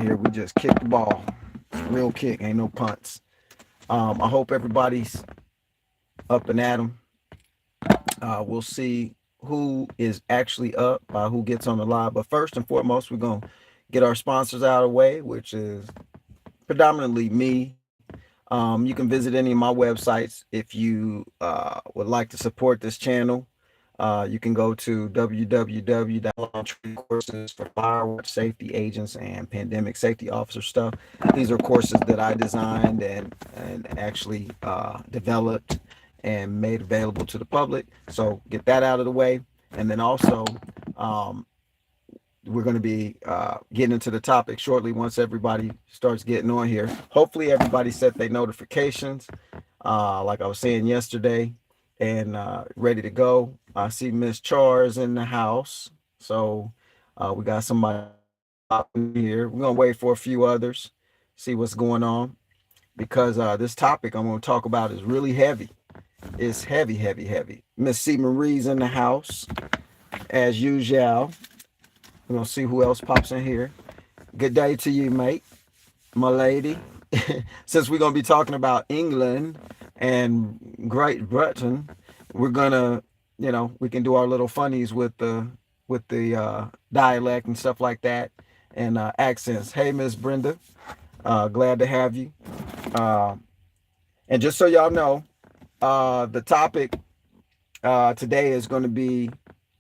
here. We just kick the ball. Real kick, ain't no punts. I hope everybody's up and at 'em. We'll see who is actually up, who gets on the live. But first and foremost, we're going to get our sponsors out of the way, which is predominantly me. You can visit any of my websites if you would like to support this channel. You can go to www.courses for fire safety agents and pandemic safety officer stuff. These are courses that I designed and actually developed and made available to the public. So get that out of the way. And then also, um, we're going to be getting into the topic shortly once everybody starts getting on here. Hopefully everybody set their notifications, like I was saying yesterday, and ready to go. I see Miss Char's in the house. So we got somebody in here. We're going to wait for a few others, see what's going on, because this topic I'm going to talk about is really heavy. It's heavy, heavy, heavy. Miss C. Marie's in the house, as usual. We're gonna see who else pops in here. Good day to you, mate, my lady. Since we're gonna be talking about England and Great Britain, we're gonna, we can do our little funnies with the dialect and stuff like that and accents. Hey, Miss Brenda, glad to have you. Uh, and just so y'all know, the topic today is going to be,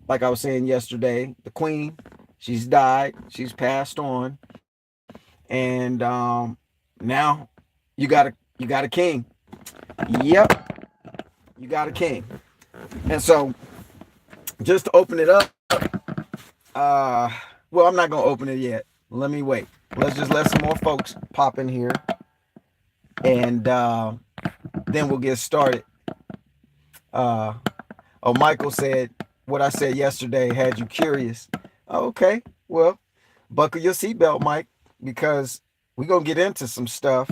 like I was saying yesterday, the Queen. She's died. She's passed on, and now you got a king. Yep, you got a king. And so, just to open it up, uh, well, I'm not gonna open it yet. Let me wait. Let's just let some more folks pop in here, and then we'll get started. Uh, oh, Michael said what I said yesterday had you curious. Okay, well, buckle your seatbelt, Mike, because we're gonna get into some stuff,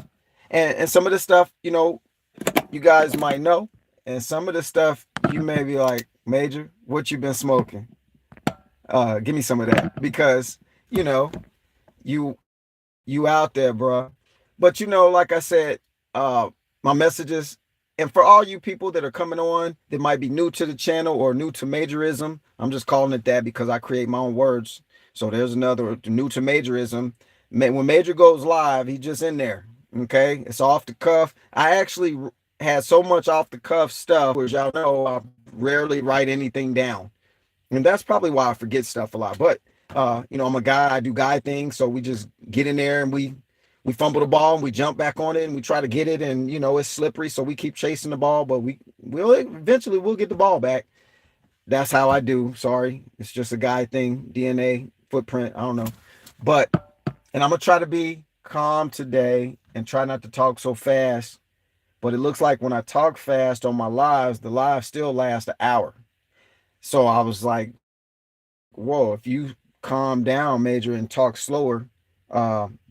and some of the stuff, you guys might know, and some of the stuff you may be like, Major, what you been smoking? Give me some of that, because you know you you out there, bro. But like I said, my messages, and for all you people that are coming on that might be new to the channel or new to majorism, I'm just calling it that because I create my own words. So there's another new to majorism. When Major goes live, he's just in there. Okay, it's off the cuff. I actually had so much off the cuff stuff, which y'all know I rarely write anything down, and that's probably why I forget stuff a lot. But I'm a guy. I do guy things, so we just get in there and we fumble the ball and we jump back on it and we try to get it, and it's slippery, so we keep chasing the ball, but we'll get the ball back. That's how I do. Sorry, it's just a guy thing, DNA footprint. I don't know, but and I'm gonna try to be calm today and try not to talk so fast. But it looks like when I talk fast on my lives, the live still lasts an hour. So I was like, whoa, if you calm down, Major, and talk slower,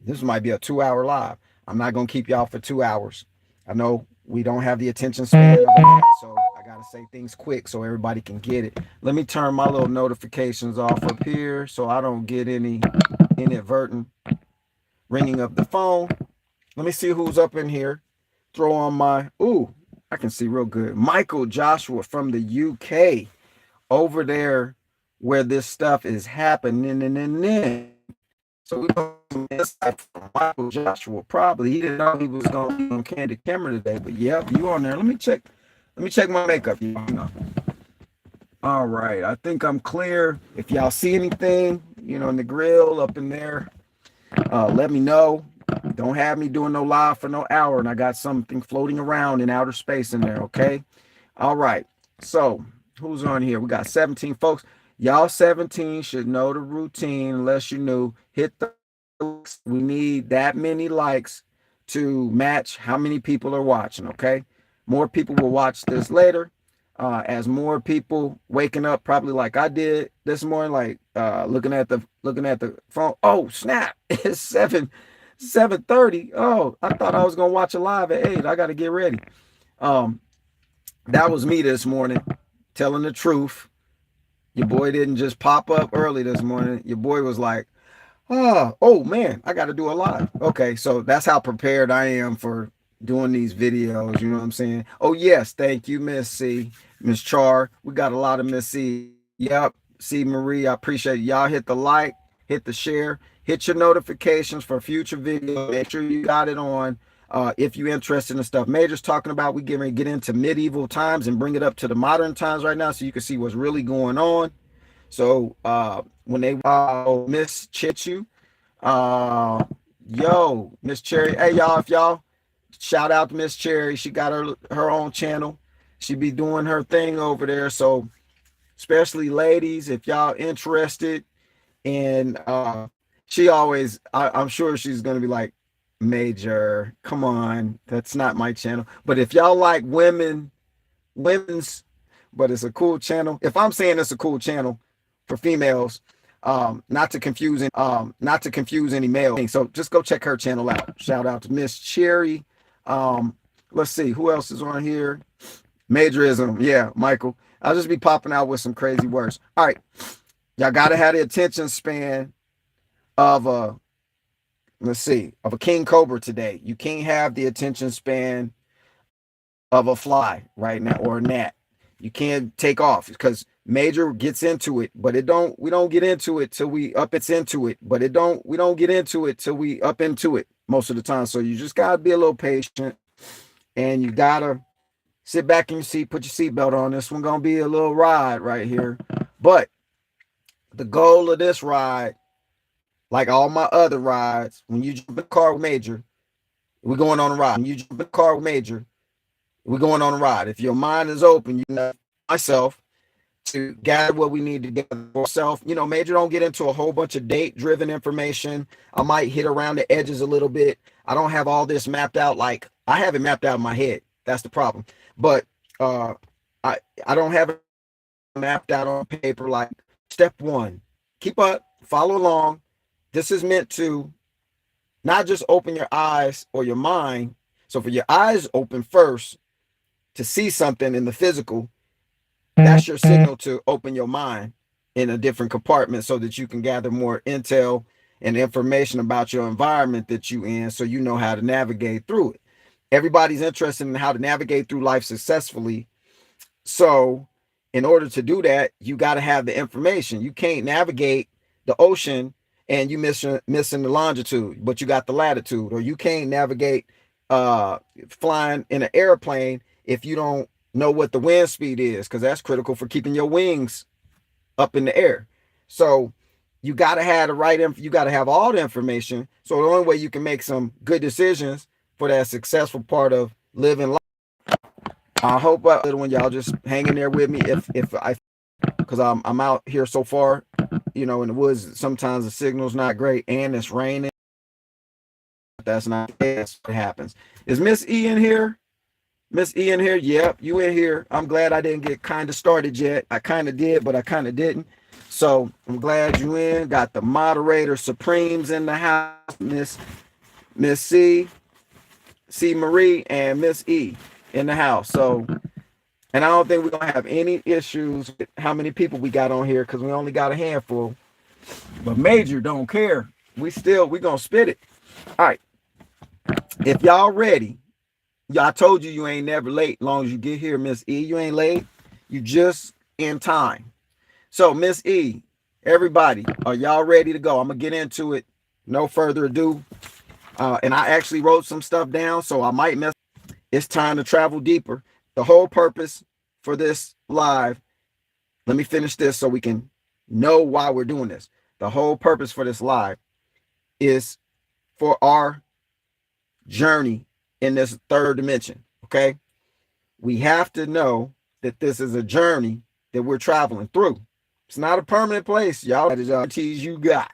this might be a 2 hour live. I'm not going to keep y'all for 2 hours. I know we don't have the attention span of that, so I got to say things quick so everybody can get it. Let me turn my little notifications off up here so I don't get any inadvertent ringing of the phone. Let me see who's up in here. Throw on I can see real good. Michael Joshua from the UK, over there where this stuff is happening. So we got some insight from Michael Joshua. Probably he didn't know he was going to be on Candid Camera today, but yep, you on there. Let me check. Let me check my makeup. All right, I think I'm clear. If y'all see anything, in the grill up in there, let me know. Don't have me doing no live for no hour, and I got something floating around in outer space in there. Okay. All right. So who's on here? We got 17 folks. Y'all 17 should know the routine unless you're new. Hit the likes. We need that many likes to match how many people are watching, okay? More people will watch this later. As more people waking up, probably like I did this morning, like looking at the phone. Oh, snap. It's 7:30. Oh, I thought I was gonna watch a live at 8. I gotta get ready. Um, that was me this morning, telling the truth. Your boy didn't just pop up early this morning. Your boy was like, Oh man, I got to do a live. Okay, so that's how prepared I am for doing these videos. You know what I'm saying? Oh yes, thank you, Miss C, Miss Char. We got a lot of Miss C. Yep, C Marie. I appreciate it. Y'all hit the like, hit the share, hit your notifications for future videos. Make sure you got it on. If you're interested in stuff Major's talking about, we get into medieval times and bring it up to the modern times right now, so you can see what's really going on. So when they Miss Chichu, uh, yo, Miss Cherry. Hey y'all, if y'all shout out to Miss Cherry, she got her own channel. She be doing her thing over there. So especially ladies, if y'all interested in she always I'm sure she's gonna be like, Major, come on, that's not my channel. But if y'all like women's, but it's a cool channel. If I'm saying it's a cool channel for females, not to confuse any male. So just go check her channel out. Shout out to Miss Cherry. Let's see who else is on here. Majorism, yeah, Michael. I'll just be popping out with some crazy words. All right, y'all gotta have the attention span of a of a king cobra today. You can't have the attention span of a fly right now or a gnat. You can't take off because Major gets into it, but we don't get into it till we up it's into it, but we don't get into it till we up into it most of the time. So you just gotta be a little patient and you gotta sit back in your seat, put your seatbelt on. This one gonna be a little ride right here. But the goal of this ride, like all my other rides, when you jump in the car with Major, we're going on a ride. When you jump in the car with Major, we're going on a ride. If your mind is open, you know myself to gather what we need to gather for ourselves. You know, Major don't get into a whole bunch of date-driven information. I might hit around the edges a little bit. I don't have all this mapped out. Like I have it mapped out in my head. That's the problem. But I don't have it mapped out on paper. Like step one, keep up, follow along. This is meant to not just open your eyes or your mind. So for your eyes open first to see something in the physical, that's your signal to open your mind in a different compartment so that you can gather more intel and information about your environment that you in, so you know how to navigate through it. Everybody's interested in how to navigate through life successfully. So in order to do that, you got to have the information. You can't navigate the ocean and you missing the longitude, but you got the latitude. Or you can't navigate flying in an airplane if you don't know what the wind speed is, because that's critical for keeping your wings up in the air. So you got to have the right you got to have all the information. So the only way you can make some good decisions for that successful part of living life. I hope when y'all just hang in there with me. If I, because I'm out here so far, you know, in the woods, sometimes the signal's not great and it's raining. That's not, that's what happens. Is Miss E in here? Miss E in here? Yep, you in here. I'm glad I didn't get kind of started yet. I kind of did, but I kind of didn't. So I'm glad you in. Got the moderator supremes in the house, Miss C, C Marie, and Miss E in the house. So, and I don't think we're gonna have any issues with how many people we got on here, because we only got a handful. But Major don't care. We gonna spit it. All right. If y'all ready, I told you ain't never late. As long as you get here, Miss E, you ain't late. You just in time. So Miss E, everybody, are y'all ready to go? I'm gonna get into it. No further ado. And I actually wrote some stuff down, so I might mess. It's time to travel deeper. The whole purpose for this live, let me finish this so we can know why we're doing this. The whole purpose for this live is for our journey in this third dimension. Okay, we have to know that this is a journey that we're traveling through. It's not a permanent place, y'all. That is guarantees you got.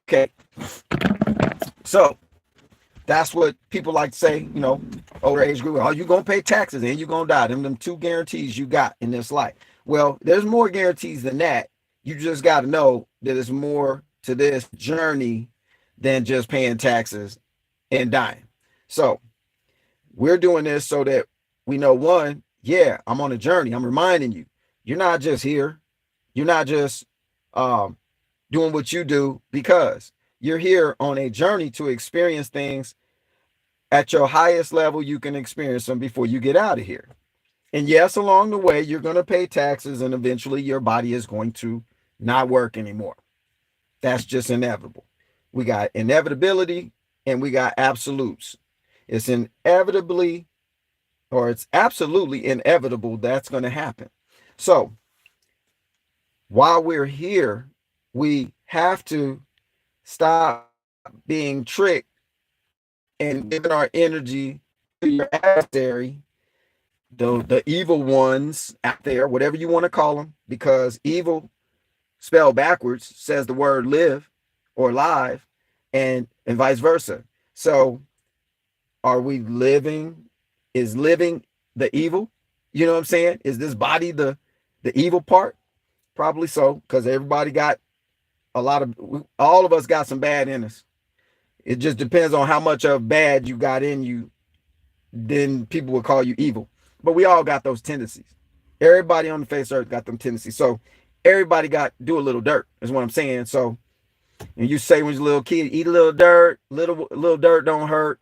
Okay, so that's what people like to say, you know, older age group. Oh, you're gonna pay taxes and you're gonna die. Them two guarantees you got in this life. Well, there's more guarantees than that. You just got to know that there's more to this journey than just paying taxes and dying. So we're doing this so that we know, one, yeah, I'm on a journey. I'm reminding you, you're not just here. You're not just doing what you do because You're here on a journey to experience things at your highest level you can experience them before you get out of here. And yes, along the way, you're going to pay taxes and eventually your body is going to not work anymore. That's just inevitable. We got inevitability and we got absolutes. It's inevitably, or it's absolutely inevitable that's going to happen. So while we're here, we have to stop being tricked and giving our energy to your adversary, the evil ones out there, whatever you want to call them, because evil spelled backwards says the word live or live, and vice versa. So are we living? Is living the evil? You know what I'm saying? Is this body the evil part? Probably so, because everybody got a lot of, all of us got some bad in us. It just depends on how much of bad you got in you, then people will call you evil. But we all got those tendencies. Everybody on the face of earth got them tendencies. So everybody got do a little dirt, is what I'm saying. So and you say when you're a little kid, eat a little dirt, little dirt don't hurt.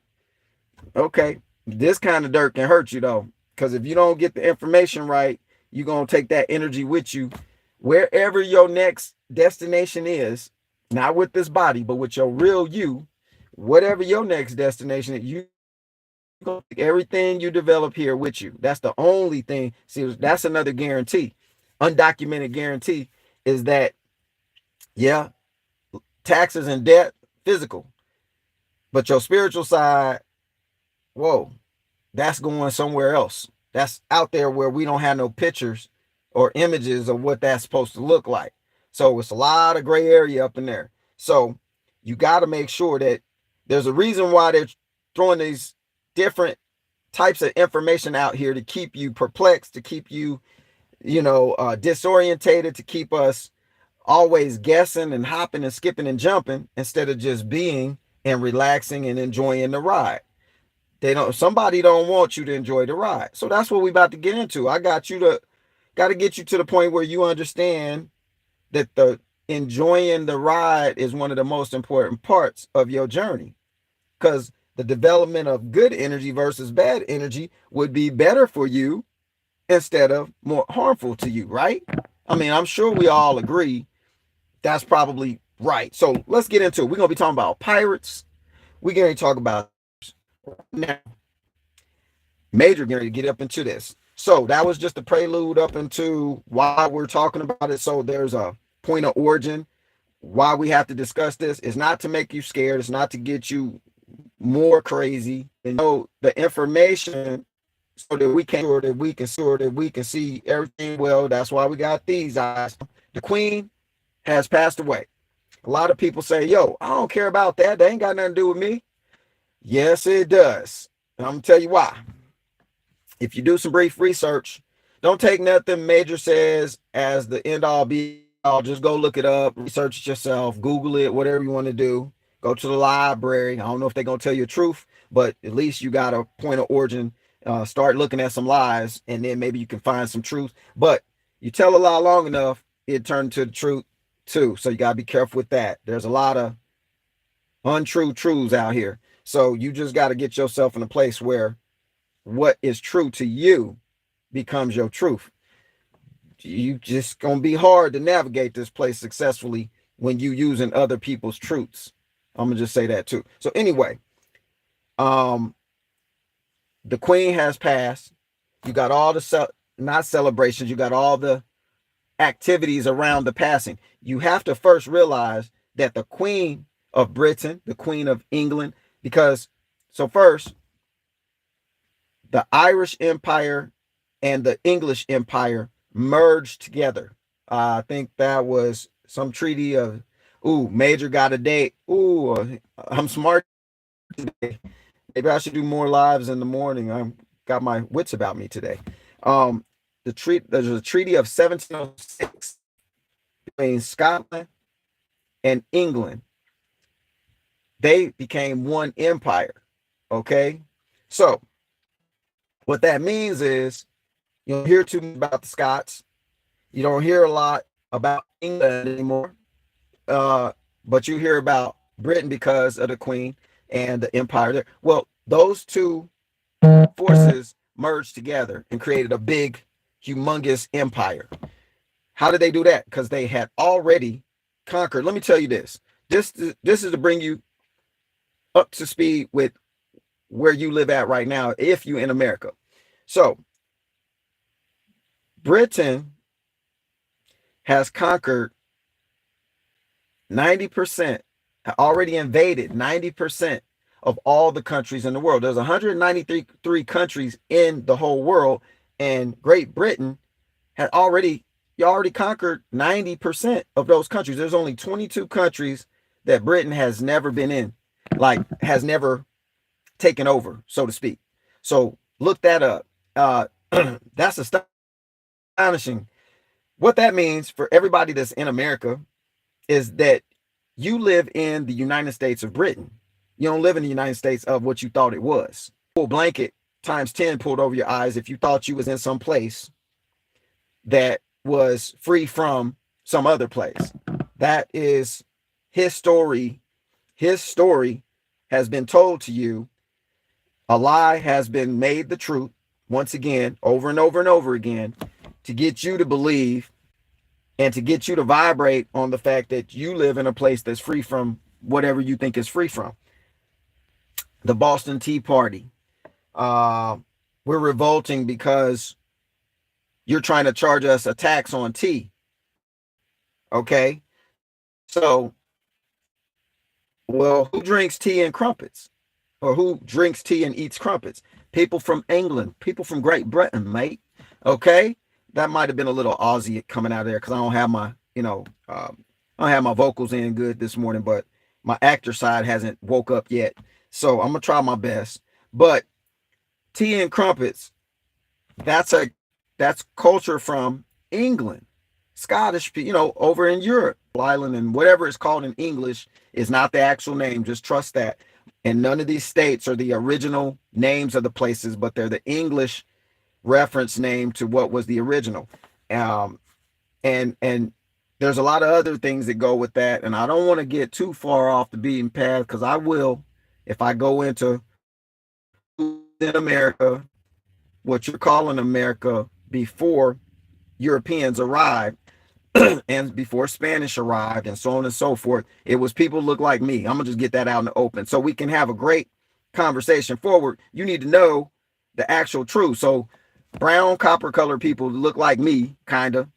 Okay, this kind of dirt can hurt you though, because if you don't get the information right, you're gonna take that energy with you wherever your next destination is, not with this body, but with your real you, whatever your next destination is, you gonna take everything you develop here with you. That's the only thing. See, that's another guarantee, undocumented guarantee, is that yeah, taxes and debt, physical, but your spiritual side, whoa, that's going somewhere else. That's out there where we don't have no pictures or images of what that's supposed to look like. So it's a lot of gray area up in there. So you got to make sure that there's a reason why they're throwing these different types of information out here to keep you perplexed, to keep you, disorientated, to keep us always guessing and hopping and skipping and jumping instead of just being and relaxing and enjoying the ride. Somebody don't want you to enjoy the ride. So that's what we about to get into. I got to get you to the point where you understand that the enjoying the ride is one of the most important parts of your journey, because the development of good energy versus bad energy would be better for you instead of more harmful to you, right? I mean, I'm sure we all agree that's probably right. So let's get into it. We're going to be talking about pirates. We're going to talk about now. Major getting ready to get up into this. So that was just a prelude up into why we're talking about it. So there's a point of origin why we have to discuss this. It's not to make you scared. It's not to get you more crazy. And the information so that we can see everything well. That's why we got these eyes. The queen has passed away. A lot of people say, yo, I don't care about that. They ain't got nothing to do with me. Yes, it does. And I'm gonna tell you why. If you do some brief research, don't take nothing Major says as the end all be all. Just go look it up, research it yourself, Google it, whatever you want to do. Go to the library. I don't know if they're going to tell you the truth, but at least you got a point of origin. Start looking at some lies, and then maybe you can find some truth. But you tell a lie long enough, it turns to the truth too. So you got to be careful with that. There's a lot of untrue truths out here. So you just got to get yourself in a place where what is true to you becomes your truth. You just gonna be hard to navigate this place successfully when you using other people's truths. I'm gonna just say that too. So anyway, the queen has passed. You got all the not celebrations. You got all the activities around the passing. You have to first realize that the Queen of Britain, the Queen of England, because so first the Irish Empire and the English Empire merged together. I think that was some treaty of, Major got a date. I'm smart today. Maybe I should do more lives in the morning. I've got my wits about me today. There's a treaty of 1706 between Scotland and England. They became one empire. Okay. So what that means is you don't hear too much about the Scots. You don't hear a lot about England anymore. But you hear about Britain because of the Queen and the empire there. Well, those two forces merged together and created a big, humongous empire. How did they do that? Because they had already conquered. Let me tell you this. This is to bring you up to speed with where you live at right now, if you in America. So Britain has conquered 90%, already invaded 90% of all the countries in the world. There's 193 countries in the whole world, and Great Britain had already conquered 90% of those countries. There's only 22 countries that Britain has never been in, like has never taken over, so to speak. So look that up. That's astonishing. What that means for everybody that's in America is that you live in the United States of Britain. You don't live in the United States of what you thought it was. Full blanket times 10 pulled over your eyes if you thought you was in some place that was free from some other place. That is his story. His story has been told to you. A lie has been made the truth once again, over and over and over again, to get you to believe and to get you to vibrate on the fact that you live in a place that's free from whatever you think is free from. The Boston Tea Party. We're revolting because you're trying to charge us a tax on tea. Okay. So, well, who drinks tea and crumpets? Or who drinks tea and eats crumpets? People from England, people from Great Britain, mate. Okay. That might have been a little Aussie coming out of there because I don't have my, I don't have my vocals in good this morning, but my actor side hasn't woke up yet. So I'm gonna try my best. But tea and crumpets, that's culture from England, Scottish, over in Europe, Ireland, and whatever it's called in English is not the actual name. Just trust that. And none of these states are the original names of the places, but they're the English reference name to what was the original. And there's a lot of other things that go with that. And I don't want to get too far off the beaten path because I will, if I go into in America, what you're calling America before Europeans arrived and before Spanish arrived and so on and so forth. It was people look like me. I'm gonna just get that out in the open so we can have a great conversation forward. You need to know the actual truth. So brown copper colored people look like me, kind of,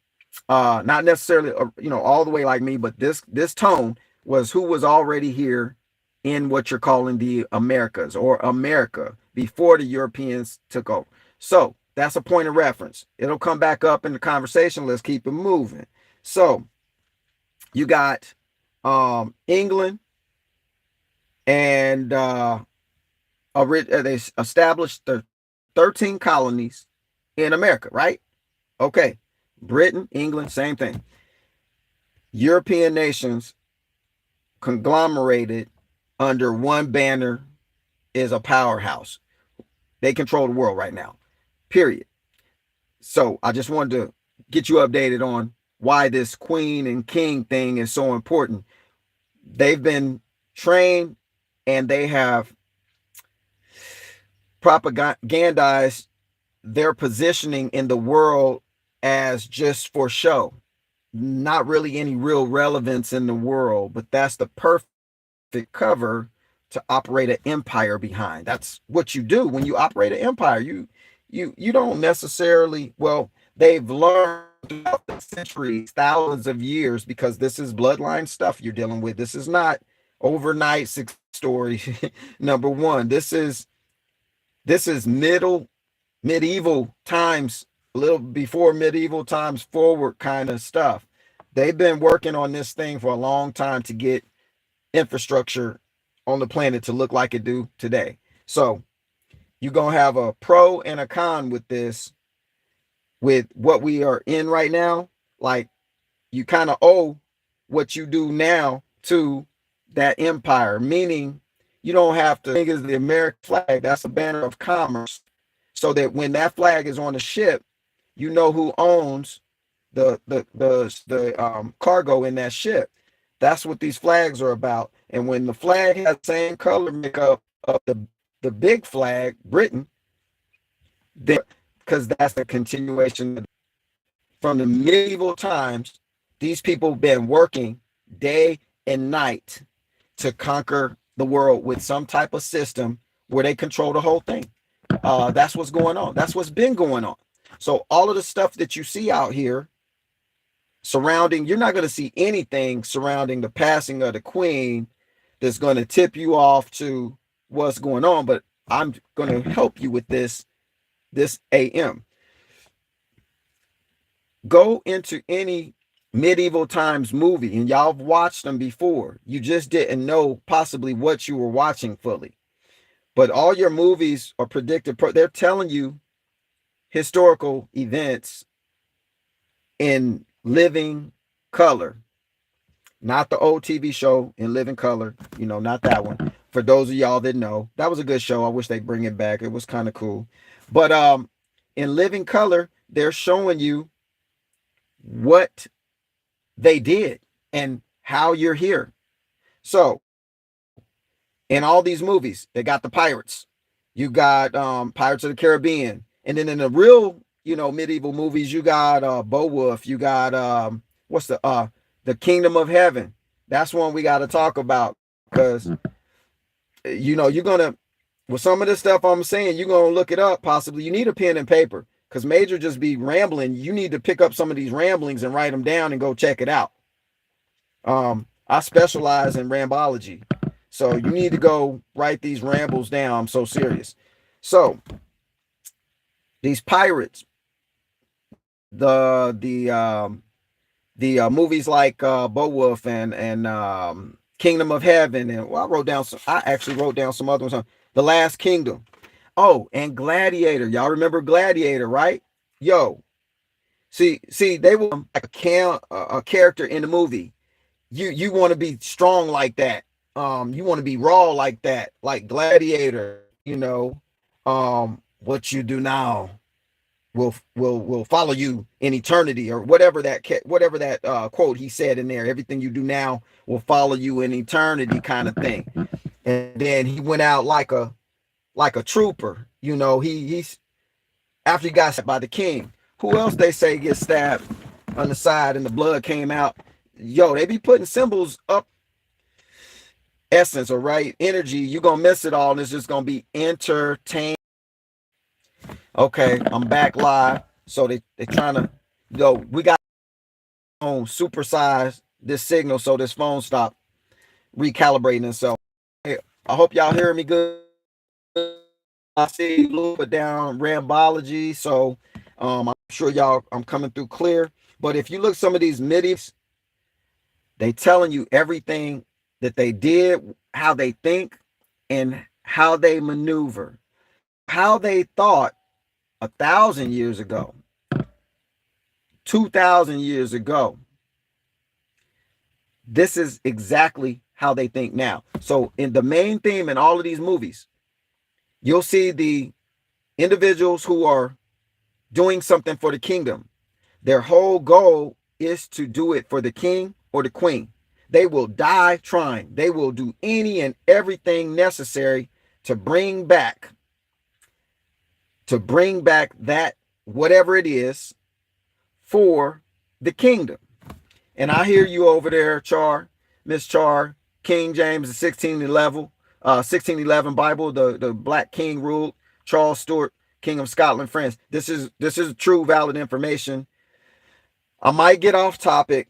not necessarily, all the way like me, but this tone was who was already here in what you're calling the Americas or America before the Europeans took over. So that's a point of reference. It'll come back up in the conversation. Let's keep it moving. So you got England, and they established the 13 colonies in America, right? Okay. Britain, England, same thing. European nations conglomerated under one banner is a powerhouse. They control the world right now, period. So I just wanted to get you updated on why this queen and king thing is so important. They've been trained and they have propagandized their positioning in the world as just for show, not really any real relevance in the world, but that's the perfect cover to operate an empire behind. That's what you do when you operate an empire. You don't necessarily, well, they've learned throughout the centuries, thousands of years, because this is bloodline stuff you're dealing with. This is not overnight success story. Number one, this is medieval times, a little before medieval times forward kind of stuff. They've been working on this thing for a long time to get infrastructure on the planet to look like it do today. So you're going to have a pro and a con with this, with what we are in right now. Like, you kind of owe what you do now to that empire, meaning you don't have to think is the American flag. That's a banner of commerce. So that when that flag is on the ship, you know who owns the cargo in that ship. That's what these flags are about. And when the flag has the same color makeup of the big flag, Britain, then because that's the continuation from the medieval times, these people have been working day and night to conquer the world with some type of system where they control the whole thing. That's what's going on. That's what's been going on. So all of the stuff that you see out here surrounding, you're not going to see anything surrounding the passing of the queen that's going to tip you off to what's going on. But I'm going to help you with this AM. Go into any medieval times movie, and y'all have watched them before. You just didn't know possibly what you were watching fully. But all your movies are predicted. They're telling you historical events in living color, not the old TV show in living color, not that one. For those of y'all that know, that was a good show. I wish they'd bring it back. It was kind of cool. But in living color, they're showing you what they did and how you're here. So in all these movies, they got the pirates. You got Pirates of the Caribbean. And then in the real, medieval movies, you got Beowulf. You got what's the Kingdom of Heaven. That's one we got to talk about, because you're gonna, with some of this stuff I'm saying, you're gonna look it up. Possibly you need a pen and paper, because Major just be rambling. You need to pick up some of these ramblings and write them down and go check it out. I specialize in rambology, so you need to go write these rambles down. I'm so serious. So these pirates, the movies like Beowulf and Kingdom of Heaven, and I actually wrote down some other ones. The Last Kingdom. Oh, and Gladiator. Y'all remember Gladiator, right? Yo, see, they were like a character in the movie. You want to be strong like that. You want to be raw like that, like Gladiator. What you do now will follow you in eternity, or whatever that quote he said in there. Everything you do now will follow you in eternity, kind of thing. And then he went out like a trooper. He's after he got stabbed by the king. Who else they say gets stabbed on the side and the blood came out? Yo, they be putting symbols up, essence, or right energy. You're gonna miss it all, and it's just gonna be entertainment. Okay, I'm back live. So they trying to we got on supersize this signal so this phone stop recalibrating itself. Hey, I hope y'all hearing me good. I see Blue put down rambology, so I'm sure I'm coming through clear. But if you look some of these middies, they telling you everything that they did, how they think, and how they maneuver, how they thought 1,000 years ago, 2,000 years ago. This is exactly how they think now. So in the main theme in all of these movies, you'll see the individuals who are doing something for the kingdom. Their whole goal is to do it for the king or the queen. They will die trying. They will do any and everything necessary to bring back that whatever it is for the kingdom. And I hear you over there, Miss Char, King James, the 1611 Bible, the Black King ruled, Charles Stuart, King of Scotland, France. This is true, valid information. I might get off topic,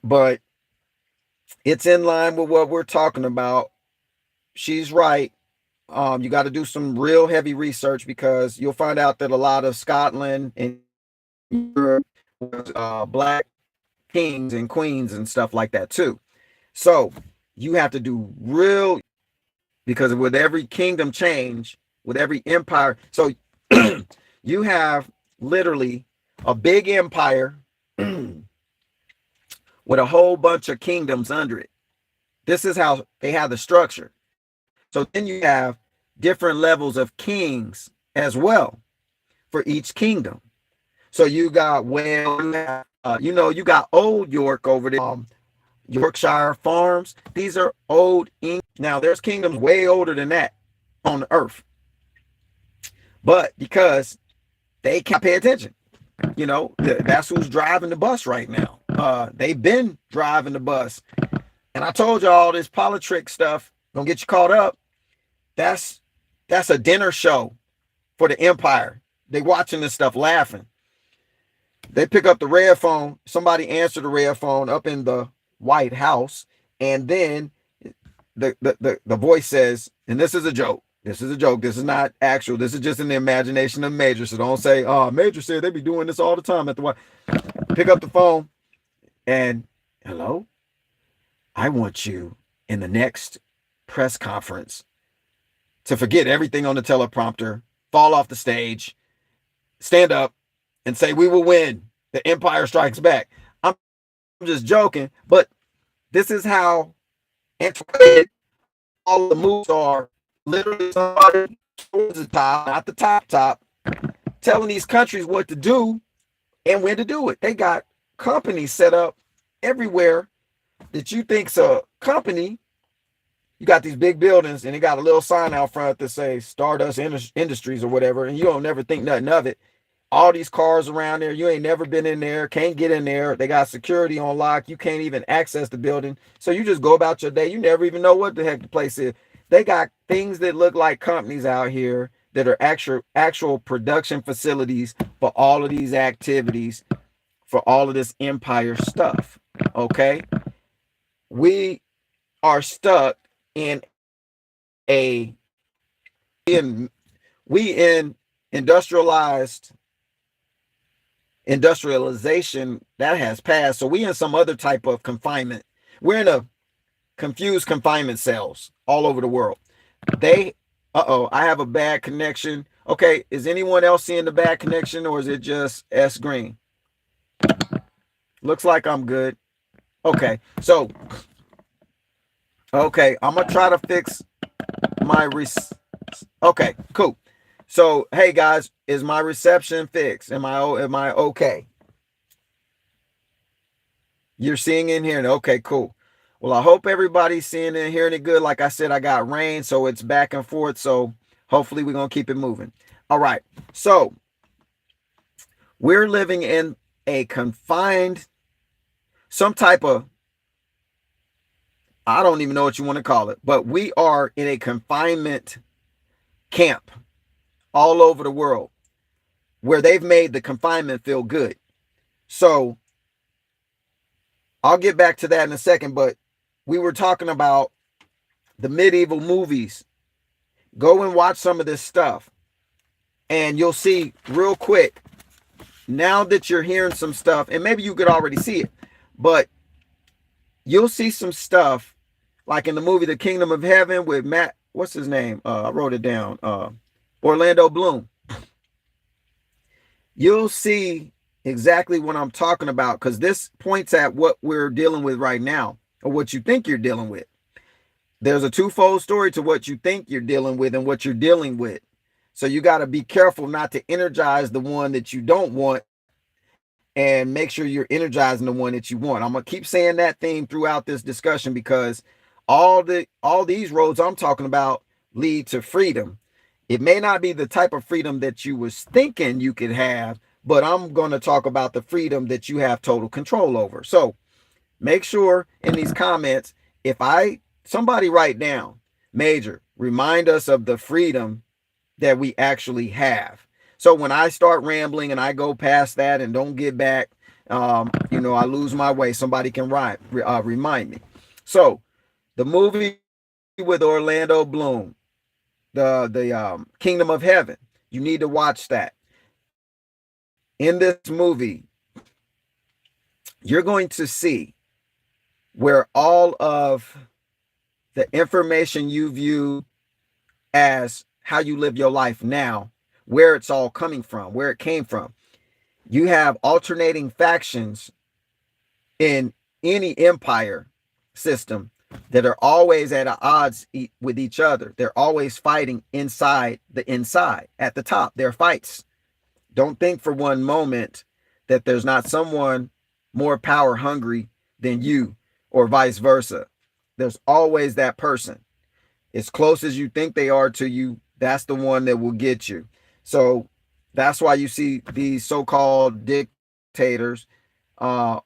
but it's in line with what we're talking about. She's right. You got to do some real heavy research, because you'll find out that a lot of Scotland and Europe was black kings and queens and stuff like that too. So you have to do real, because with every kingdom change, with every empire, so you have literally a big empire with a whole bunch of kingdoms under it. This is how they have the structure. So then you have different levels of kings as well for each kingdom. So you got Wales, you got Old York over there, Yorkshire farms. These are old English. Now, there's kingdoms way older than that on the earth. But because they can't pay attention, that's who's driving the bus right now. They've been driving the bus. And I told you all this politrick stuff gonna get you caught up. That's a dinner show for the empire. They watching this stuff laughing. They pick up the red phone. Somebody answer the red phone up in the White House, and then the voice says, and this is a joke. This is a joke. This is not actual. This is just in the imagination of Major. So don't say, oh, Major said they be doing this all the time at the White. Pick up the phone and, hello? I want you in the next press conference to forget everything on the teleprompter, fall off the stage, stand up, and say, we will win. The Empire Strikes Back. I'm just joking, but this is how antiquated all the moves are. Literally somebody towards the top, not the top, telling these countries what to do and when to do it. They got companies set up everywhere that you think's a company. You got these big buildings and they got a little sign out front that says Stardust Industries or whatever, and you don't never think nothing of it. All these cars around there, you ain't never been in there, can't get in there. They got security on lock. You can't even access the building. So you just go about your day. You never even know what the heck the place is. They got things that look like companies out here that are actual production facilities for all of these activities, for all of this empire stuff. Okay. We are stuck in industrialization that has passed. So we in some other type of confinement. We're in a confused confinement cells all over the world. I have a bad connection. Okay, is anyone else seeing the bad connection, or is it just S Green? Looks like I'm good. Okay, so I'm gonna try to fix my okay, cool. So hey guys, is my reception fixed? Am I okay? You're seeing and hearing? Okay, cool. Well, I hope everybody's seeing and hearing it good. Like I said, I got rain, so it's back and forth. So hopefully we're gonna keep it moving. All right. So we're living in a confined, some type of, I don't even know what you want to call it, but we are in a confinement camp all over the world where they've made the confinement feel good. So I'll get back to that in a second, but we were talking about the medieval movies. Go and watch some of this stuff and you'll see real quick, now that you're hearing some stuff, and maybe you could already see it, but you'll see some stuff like in the movie The Kingdom of Heaven with Matt, what's his name? I wrote it down. Orlando Bloom. You'll see exactly what I'm talking about, because this points at what we're dealing with right now, or what you think you're dealing with. There's a twofold story to what you think you're dealing with and what you're dealing with. So you got to be careful not to energize the one that you don't want, and make sure you're energizing the one that you want. I'm going to keep saying that theme throughout this discussion, because all these roads I'm talking about lead to freedom. It may not be the type of freedom that you was thinking you could have, but I'm going to talk about the freedom that you have total control over. So make sure in these comments, somebody write down, Major, remind us of the freedom that we actually have. So when I start rambling and I go past that and don't get back, I lose my way. Somebody can remind me. So the movie with Orlando Bloom, the Kingdom of Heaven, you need to watch that. In this movie, you're going to see where all of the information you view as how you live your life now, where it's all coming from, where it came from. You have alternating factions in any empire system that are always at odds with each other. They're always fighting inside at the top. There are fights. Don't think for one moment that there's not someone more power hungry than you, or vice versa. There's always that person. As close as you think they are to you, that's the one that will get you. So that's why you see these so-called dictators uh,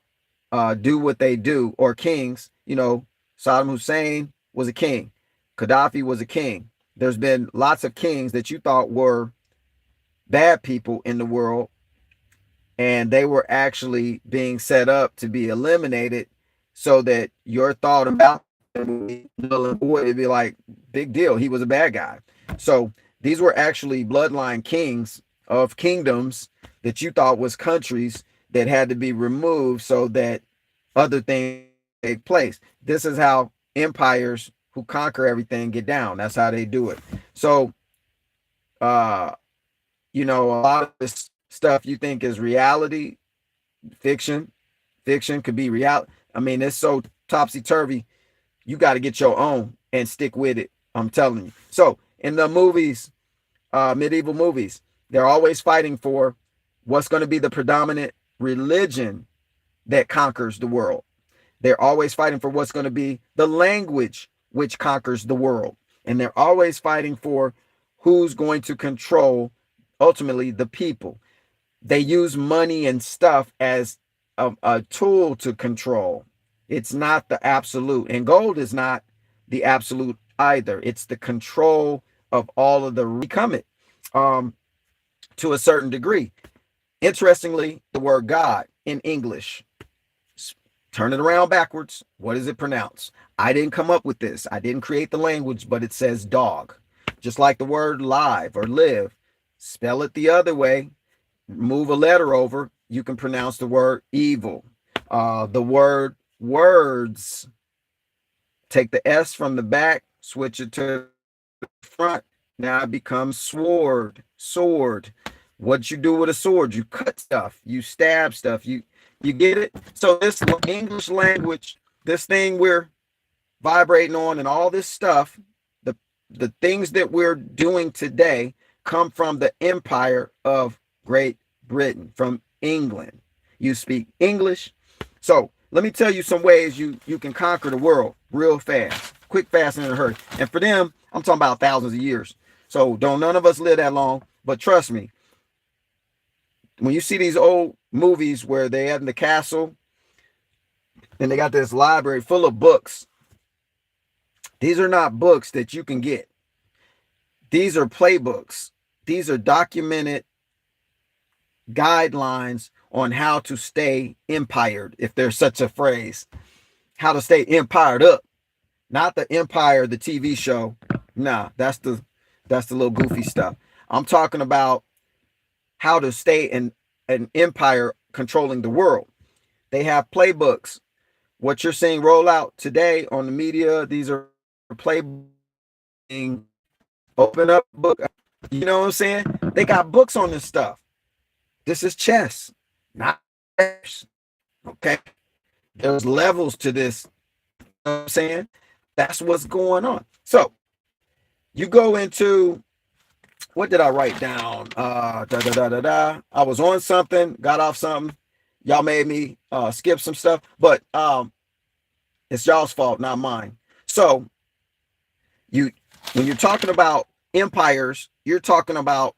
do what they do, or kings. Saddam Hussein was a king. Gaddafi was a king. There's been lots of kings that you thought were bad people in the world, and they were actually being set up to be eliminated so that your thought about them would be like, big deal, he was a bad guy. So these were actually bloodline kings of kingdoms that you thought was countries that had to be removed so that other things take place. This is how empires who conquer everything get down. That's how they do it. So uh a lot of this stuff you think is reality, fiction. Fiction could be reality. I mean, it's so topsy-turvy. You got to get your own and stick with it. I'm telling you. So in the movies, medieval movies, they're always fighting for what's going to be the predominant religion that conquers the world. They're always fighting for what's going to be the language which conquers the world. And they're always fighting for who's going to control, ultimately, the people. They use money and stuff as a tool to control. It's not the absolute. And gold is not the absolute either. It's the control of all of the become it to a certain degree. Interestingly, the word God in English, turn it around backwards. What does it pronounce? I didn't come up with this. I didn't create the language, but it says dog. Just like the word live or live, spell it the other way, move a letter over, you can pronounce the word evil. The word words, take the S from the back, switch it to the front. Now it becomes sword. Sword. What you do with a sword? You cut stuff, you stab stuff, you get it? So this English language, this thing we're vibrating on and all this stuff, the things that we're doing today come from the empire of Great Britain, from England. You speak English. So let me tell you some ways you can conquer the world real fast, quick, fast, and in a hurry. And for them, I'm talking about thousands of years. So none of us live that long, but trust me, when you see these old movies where they have in the castle and they got this library full of books, these are not books that you can get. These are playbooks. These are documented guidelines on how to stay empired, if there's such a phrase. How to stay empired up. Not the Empire, the TV show. Nah, that's the little goofy stuff. I'm talking about how to stay in an empire controlling the world. They have playbooks. What you're seeing roll out today on the media, these are playbooks. Open up book. You know what I'm saying? They got books on this stuff. This is chess, not chess. Okay? There's levels to this. You know what I'm saying? That's what's going on. So you go into, what did I write down? I was on something, got off something. Y'all made me skip some stuff, but it's y'all's fault, not mine. So when you're talking about empires, you're talking about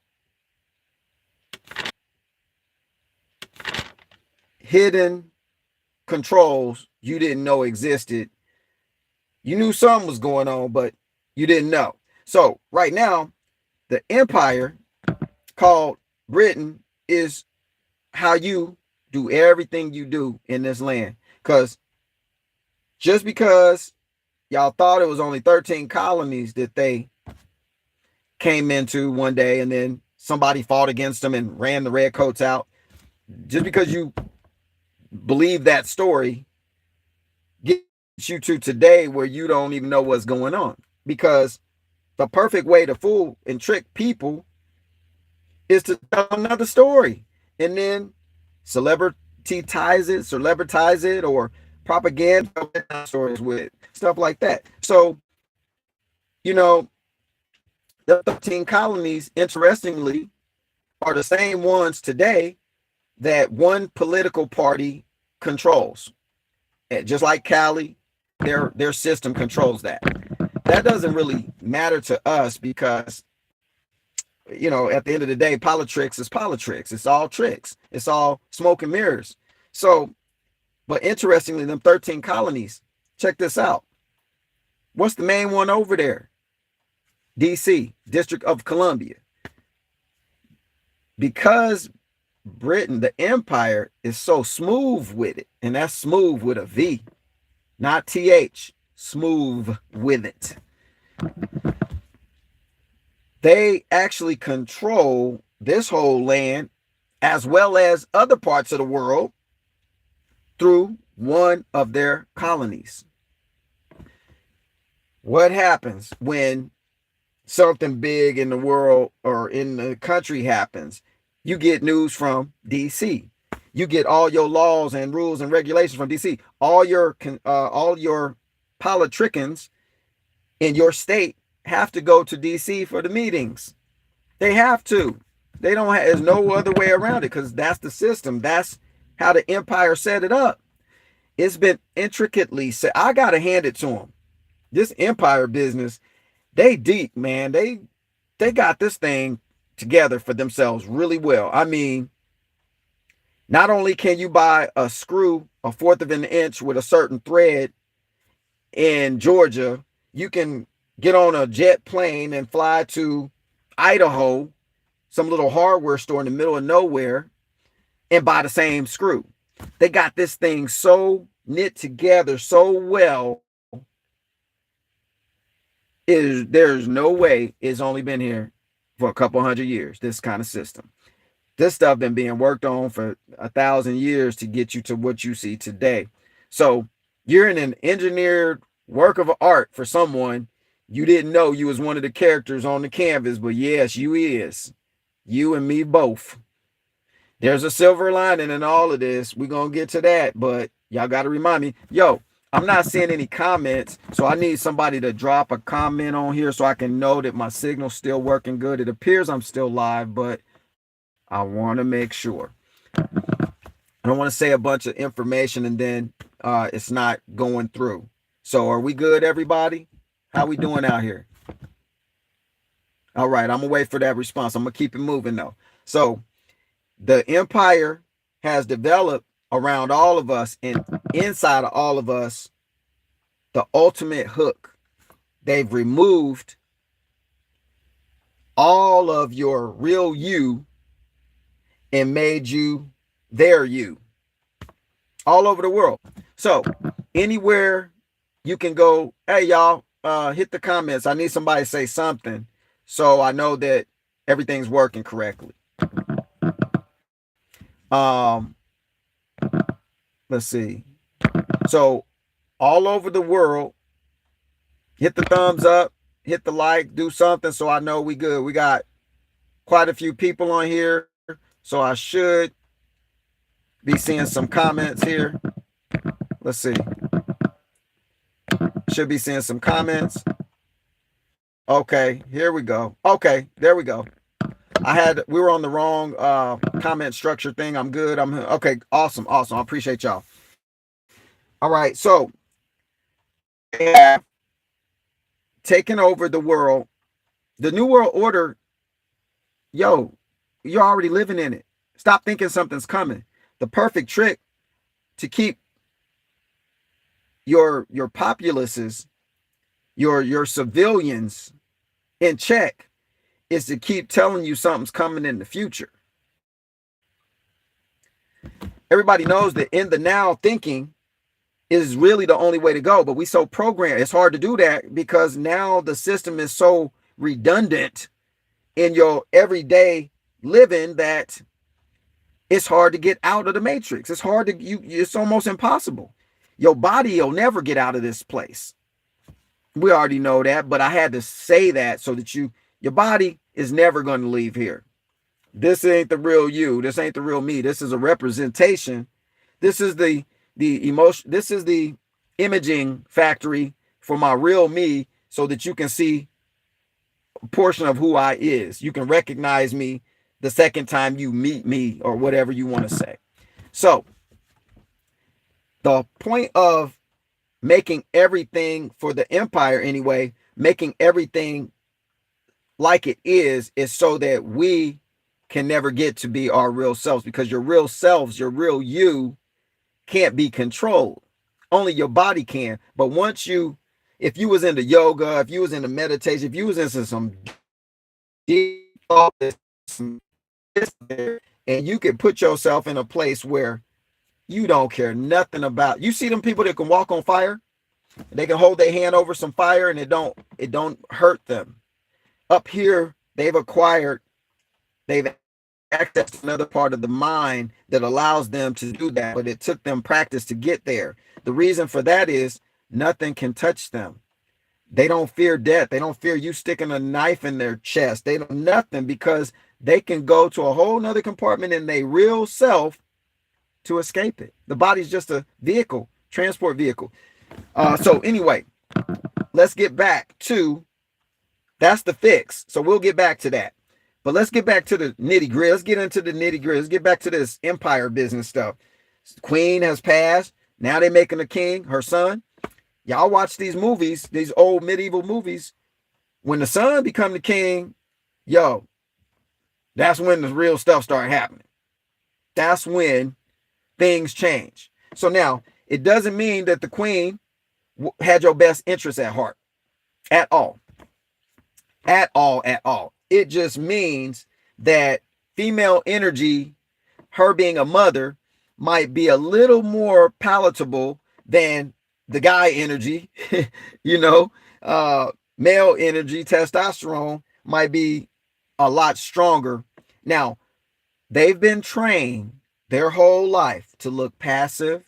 hidden controls you didn't know existed. You knew something was going on, but you didn't know. So right now, the empire called Britain is how you do everything you do in this land. Because just because y'all thought it was only 13 colonies that they came into one day and then somebody fought against them and ran the redcoats out, just because you believe that story gets you to today where you don't even know what's going on. Because the perfect way to fool and trick people is to tell another story and then celebritize it, or propaganda stories with stuff like that. So, the 13 colonies, interestingly, are the same ones today that one political party controls. Just like Cali, their system controls that. That doesn't really matter to us because, at the end of the day, politics is politics. It's all tricks. It's all smoke and mirrors. So, but interestingly, them 13 colonies, check this out. What's the main one over there? DC, District of Columbia. Because Britain, the empire, is so smooth with it, and that's smooth with a V, not TH, smooth with it. They actually control this whole land as well as other parts of the world through one of their colonies. What happens when something big in the world or in the country happens? You get news from DC. You get all your laws and rules and regulations from DC. All your politricians in your state have to go to DC for the meetings. They have to. They don't have, there's no other way around it because that's the system. That's how the empire set it up. It's been intricately set. I got to hand it to them. This empire business, they deep, man. They got this thing together for themselves really well. I mean, not only can you buy a screw, a fourth of an inch with a certain thread in Georgia, you can get on a jet plane and fly to Idaho, some little hardware store in the middle of nowhere, and buy the same screw. They got this thing so knit together so well. There's no way it's only been here for a couple hundred years, this kind of system. This stuff been being worked on for 1,000 years to get you to what you see today. So you're in an engineered work of art for someone. You didn't know you was one of the characters on the canvas, but yes, you is. You and me both. There's a silver lining in all of this. We're going to get to that, but y'all got to remind me. Yo, I'm not seeing any comments, so I need somebody to drop a comment on here so I can know that my signal's still working good. It appears I'm still live, but I want to make sure. I don't want to say a bunch of information and then it's not going through. So are we good, everybody? How we doing out here? All right, I'm going to wait for that response. I'm going to keep it moving, though. So the empire has developed around all of us and inside of all of us the ultimate hook. They've removed all of your real you and made you their you all over the world. So anywhere you can go, hey, y'all, hit the comments. I need somebody to say something so I know that everything's working correctly. Let's see. So all over the world, hit the thumbs up, hit the like, do something so I know we good. We got quite a few people on here, so I should be seeing some comments here. Let's see. Should be seeing some comments. Okay, here we go. Okay, there we go. We were on the wrong comment structure thing. I'm good. Okay. Awesome. I appreciate y'all. All right. So have taken over the world, the New World Order. Yo, you're already living in it. Stop thinking something's coming. The perfect trick to keep your populaces, your civilians in check is to keep telling you something's coming in the future. Everybody knows that in the now thinking is really the only way to go, but we so programmed. It's hard to do that because now the system is so redundant in your everyday living that it's hard to get out of the matrix. It's hard to, it's almost impossible. Your body will never get out of this place. We already know that, but I had to say that so that your body is never going to leave here. This ain't the real you. This ain't the real me. This is a representation. This is the emotion. This is the imaging factory for my real me so that you can see a portion of who I is. You can recognize me the second time you meet me or whatever you want to say. So the point of making everything for the empire anyway, making everything like it is so that we can never get to be our real selves, because your real selves, your real you, can't be controlled. Only your body can. But once you, if you was into yoga, if you was into meditation, if you was into some deep thought, and you could put yourself in a place where you don't care nothing about. You see them people that can walk on fire, they can hold their hand over some fire and it don't hurt them. Up here, they've accessed another part of the mind that allows them to do that, but it took them practice to get there. The reason for that is nothing can touch them. They don't fear death. They don't fear you sticking a knife in their chest. They don't nothing, because they can go to a whole nother compartment in their real self to escape it. The body's just a vehicle, transport vehicle. So anyway, let's get back to, that's the fix. So we'll get back to that. But let's get back to the nitty gritty. Let's get into the nitty gritty. Let's get back to this empire business stuff. Queen has passed. Now they're making a king, her son. Y'all watch these movies, these old medieval movies. When the son become the king, yo, that's when the real stuff started happening. That's when things change. So now, it doesn't mean that the queen had your best interests at heart at all. At all, at all. It just means that female energy, her being a mother, might be a little more palatable than the guy energy. you know, male energy, testosterone, might be a lot stronger. Now, they've been trained their whole life to look passive,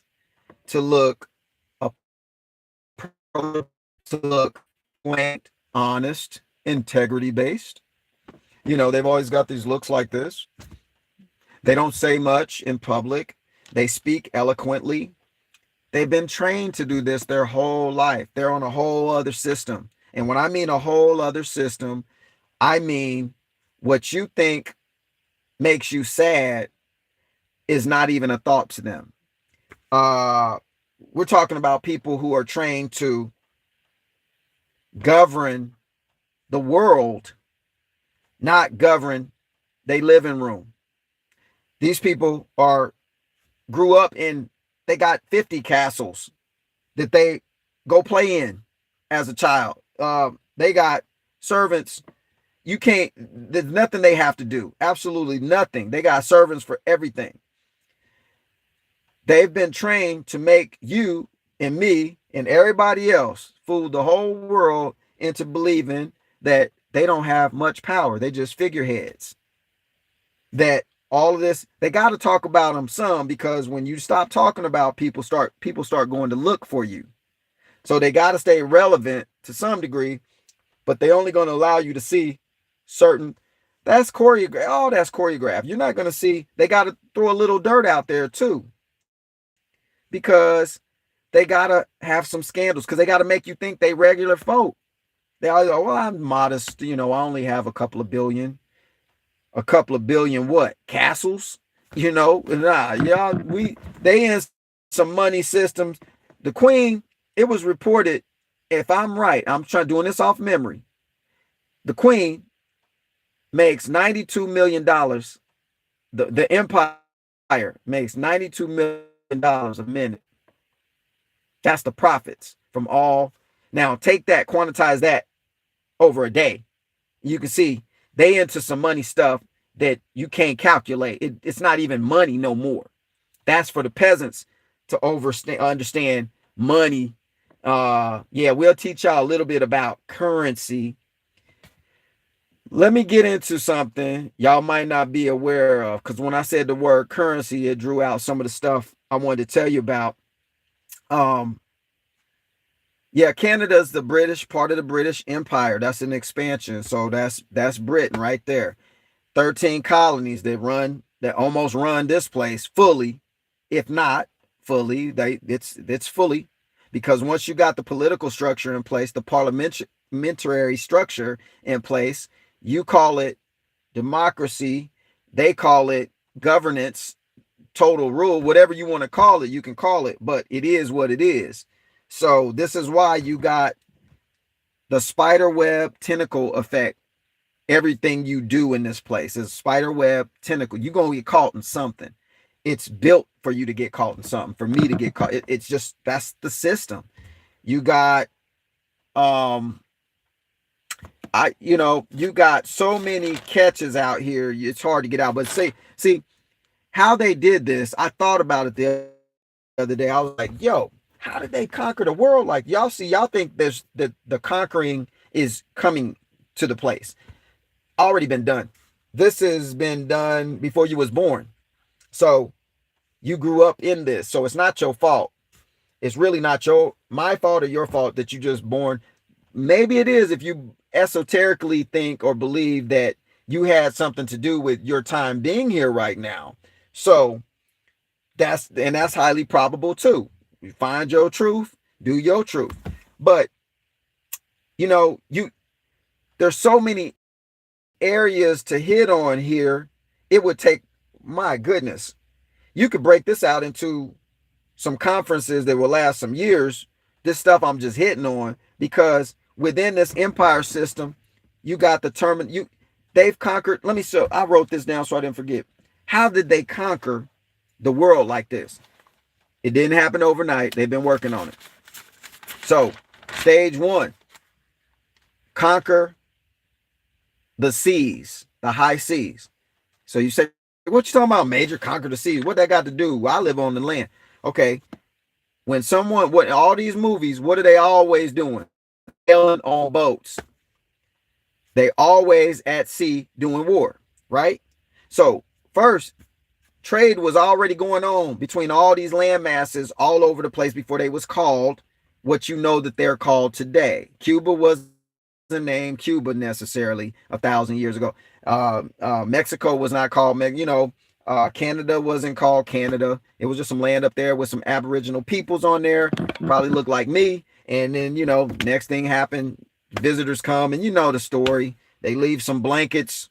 to look to look quaint, honest, integrity based. They've always got these looks like this. They don't say much in public. They speak eloquently. They've been trained to do this their whole life. They're on a whole other system. And when I mean a whole other system, I mean what you think makes you sad is not even a thought to them. We're talking about people who are trained to govern the world, not govern their living room. These people grew up in, they got 50 castles that they go play in as a child. They got servants. There's nothing they have to do. Absolutely nothing. They got servants for everything. They've been trained to make you and me and everybody else fool the whole world into believing that they don't have much power. They just figureheads. That all of this, they got to talk about them some, because when you stop talking about people start going to look for you. So they got to stay relevant to some degree, but they only going to allow you to see certain, that's choreographed. Oh, that's choreographed. You're not going to see, they got to throw a little dirt out there too, because they got to have some scandals, because they got to make you think they regular folk. They all go, well, I'm modest. I only have a couple of billion. A couple of billion what? Castles? Nah, y'all, they in some money systems. The queen, it was reported, if I'm right, I'm doing this off memory. The queen makes $92 million. The empire makes $92 million a minute. That's the profits from all. Now take that, quantize that over a day. You can see they into some money stuff that you can't calculate. It's not even money no more. That's for the peasants to understand money. Yeah, we'll teach y'all a little bit about currency. Let me get into something y'all might not be aware of, because when I said the word currency, it drew out some of the stuff I wanted to tell you about. Yeah, Canada's the British part of the British Empire. That's an expansion. So that's Britain right there. 13 colonies that almost run this place fully, if not fully. It's fully, because once you got the political structure in place, the parliamentary structure in place, you call it democracy, they call it governance, total rule, whatever you want to call it, you can call it, but it is what it is. So this is why you got the spider web tentacle effect. Everything you do in this place is spider web tentacle. You're gonna get caught in something. It's built for you to get caught in something. For me to get caught, it's just that's the system. You got you got so many catches out here. It's hard to get out. But see how they did this. I thought about it the other day. I was like, yo, how did they conquer the world? Like y'all think there's the conquering is coming to the place. Already been done. This has been done before you was born. So you grew up in this. So it's not your fault. It's really not my fault or your fault that you just born. Maybe it is if you esoterically think or believe that you had something to do with your time being here right now. So that's highly probable too. You find your truth, do your truth. But there's so many areas to hit on here. It would take, my goodness, you could break this out into some conferences that will last some years. This stuff I'm just hitting on because within this empire system, you got they've conquered. I wrote this down so I didn't forget. How did they conquer the world like this? It didn't happen overnight. They've been working on it. So stage 1, conquer the seas, the high seas. So you say, what you talking about, Major? Conquer the seas? What that got to do? I live on the land. Okay. When all these movies, what are they always doing? Sailing on boats. They always at sea doing war, right? So first, trade was already going on between all these land masses all over the place before they was called what that they're called today. Cuba was the name Cuba necessarily 1,000 years ago. Mexico was not called, Canada wasn't called Canada. It was just some land up there with some Aboriginal peoples on there, probably look like me. And then, next thing happened, visitors come and the story. They leave some blankets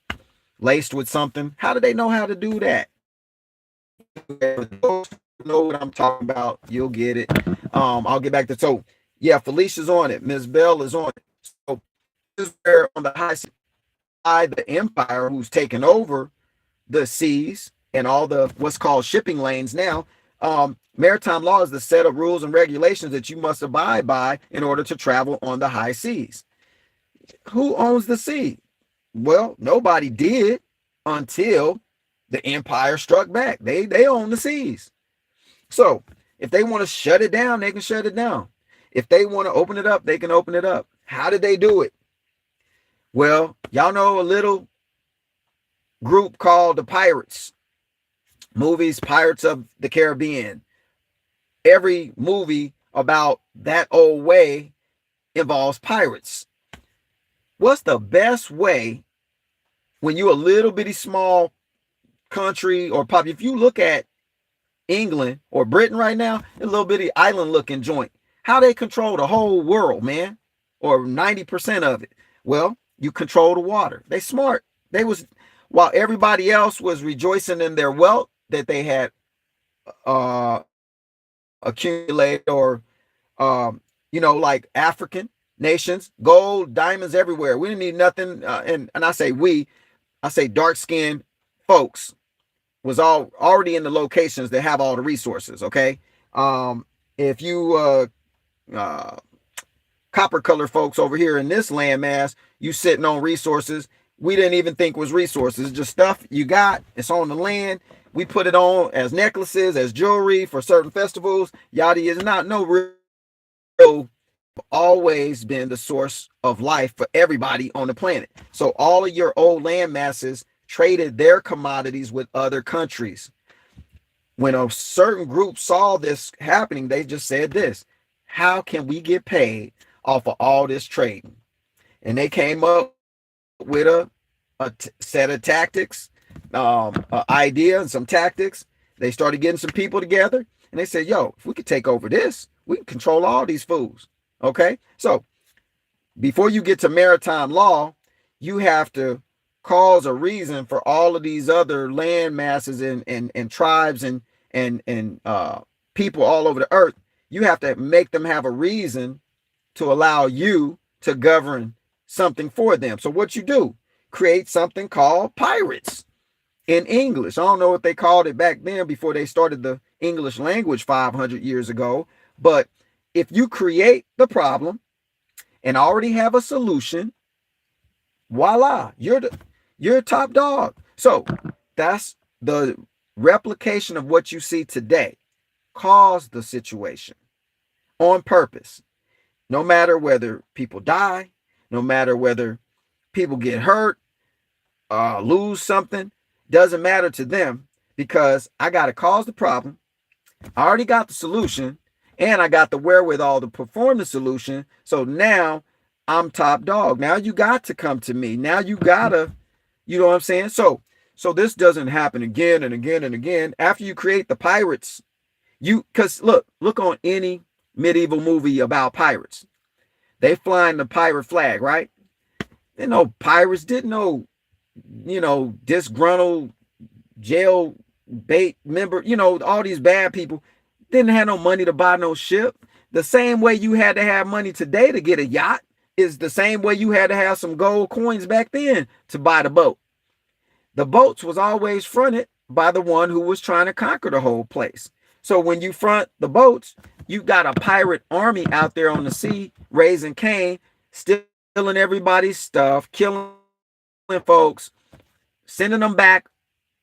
laced with something. How do they know how to do that? Know what I'm talking about. You'll get it. I'll get back to Felicia's on it. Ms. Bell is on it. So this is where on the high side, the empire who's taken over the seas and all the what's called shipping lanes now. Maritime law is the set of rules and regulations that you must abide by in order to travel on the high seas. Who owns the sea? Well, nobody did until the empire struck back. They own the seas. So if they want to shut it down, they can shut it down. If they want to open it up, they can open it up. How did they do it? Well, y'all know a little group called the Pirates. Movies, Pirates of the Caribbean. Every movie about that old way involves pirates. What's the best way when you're a little bitty small country or pop? If you look at England or Britain right now, a little bitty island looking joint. How they control the whole world, man, or 90% of it. Well, you control the water. They smart. While everybody else was rejoicing in their wealth that they had accumulated, or like African nations, gold, diamonds everywhere. We didn't need nothing. And I say dark-skinned folks was already in the locations that have all the resources. Okay. If you copper color folks over here in this landmass, you sitting on resources we didn't even think was resources. It's just stuff you got. It's on the land. We put it on as necklaces, as jewelry for certain festivals. Yada is not no real. Always been the source of life for everybody on the planet. So all of your old land masses traded their commodities with other countries. When a certain group saw this happening, they just said this: how can we get paid off of all this trading? And they came up with a set of tactics, idea and some tactics. They started getting some people together and they said, yo, if we could take over this, we can control all these fools. Okay. So before you get to maritime law, you have to cause a reason for all of these other land masses and tribes and people all over the earth. You have to make them have a reason to allow you to govern something for them. So what you do, create something called pirates in English. I don't know what they called it back then before they started the English language 500 years ago. But if you create the problem and already have a solution, voila, you're top dog. So that's the replication of what you see today. Cause the situation on purpose. No matter whether people die, no matter whether people get hurt, lose something, doesn't matter to them, because I got to cause the problem. I already got the solution, and I got the wherewithal to perform the solution. So now I'm top dog. Now you got to come to me. Now you gotta, you know what I'm saying? So this doesn't happen again and again and again. After you create the pirates, because look on any medieval movie about pirates. They flying the pirate flag, right? Didn't know pirates, didn't know, disgruntled jail bait member, all these bad people didn't have no money to buy no ship. The same way you had to have money today to get a yacht is the same way you had to have some gold coins back then to buy the boat. The boats was always fronted by the one who was trying to conquer the whole place. So when you front the boats, you got a pirate army out there on the sea raising Cain, stealing everybody's stuff, killing folks, sending them back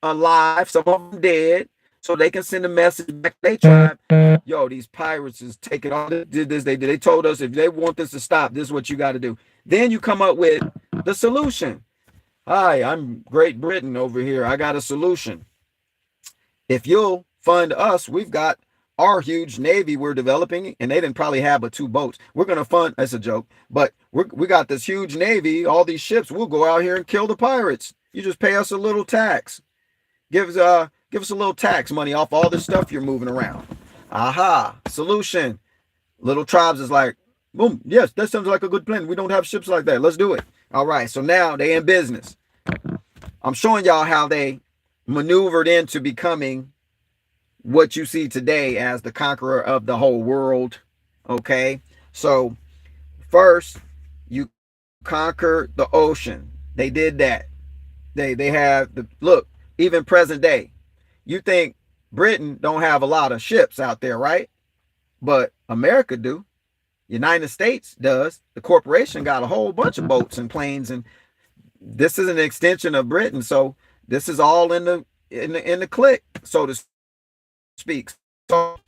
alive, some of them dead, so they can send a message back to their tribe. Yo, these pirates is taking all this, did this, they told us if they want this to stop, this is what you got to do. Then you come up with the solution. Hi, I'm Great Britain over here. I got a solution. If you'll fund us, we've got our huge navy we're developing, and they didn't probably have but 2 boats. We're going to fund, that's a joke, but we got this huge navy, all these ships. We'll go out here and kill the pirates. You just pay us a little tax. Give us a little tax money off all this stuff you're moving around. Aha, solution. Little tribes is like, boom, yes, that sounds like a good plan. We don't have ships like that. Let's do it. All right, so now they in business. I'm showing y'all how they maneuvered into becoming what you see today as the conqueror of the whole world. Okay, so first you conquer the ocean. They did that. They have the look. Even present day, you think Britain don't have a lot of ships out there, right? But America do. United States does. The corporation got a whole bunch of boats and planes, and this is an extension of Britain. So this is all in the clique, so to speak. So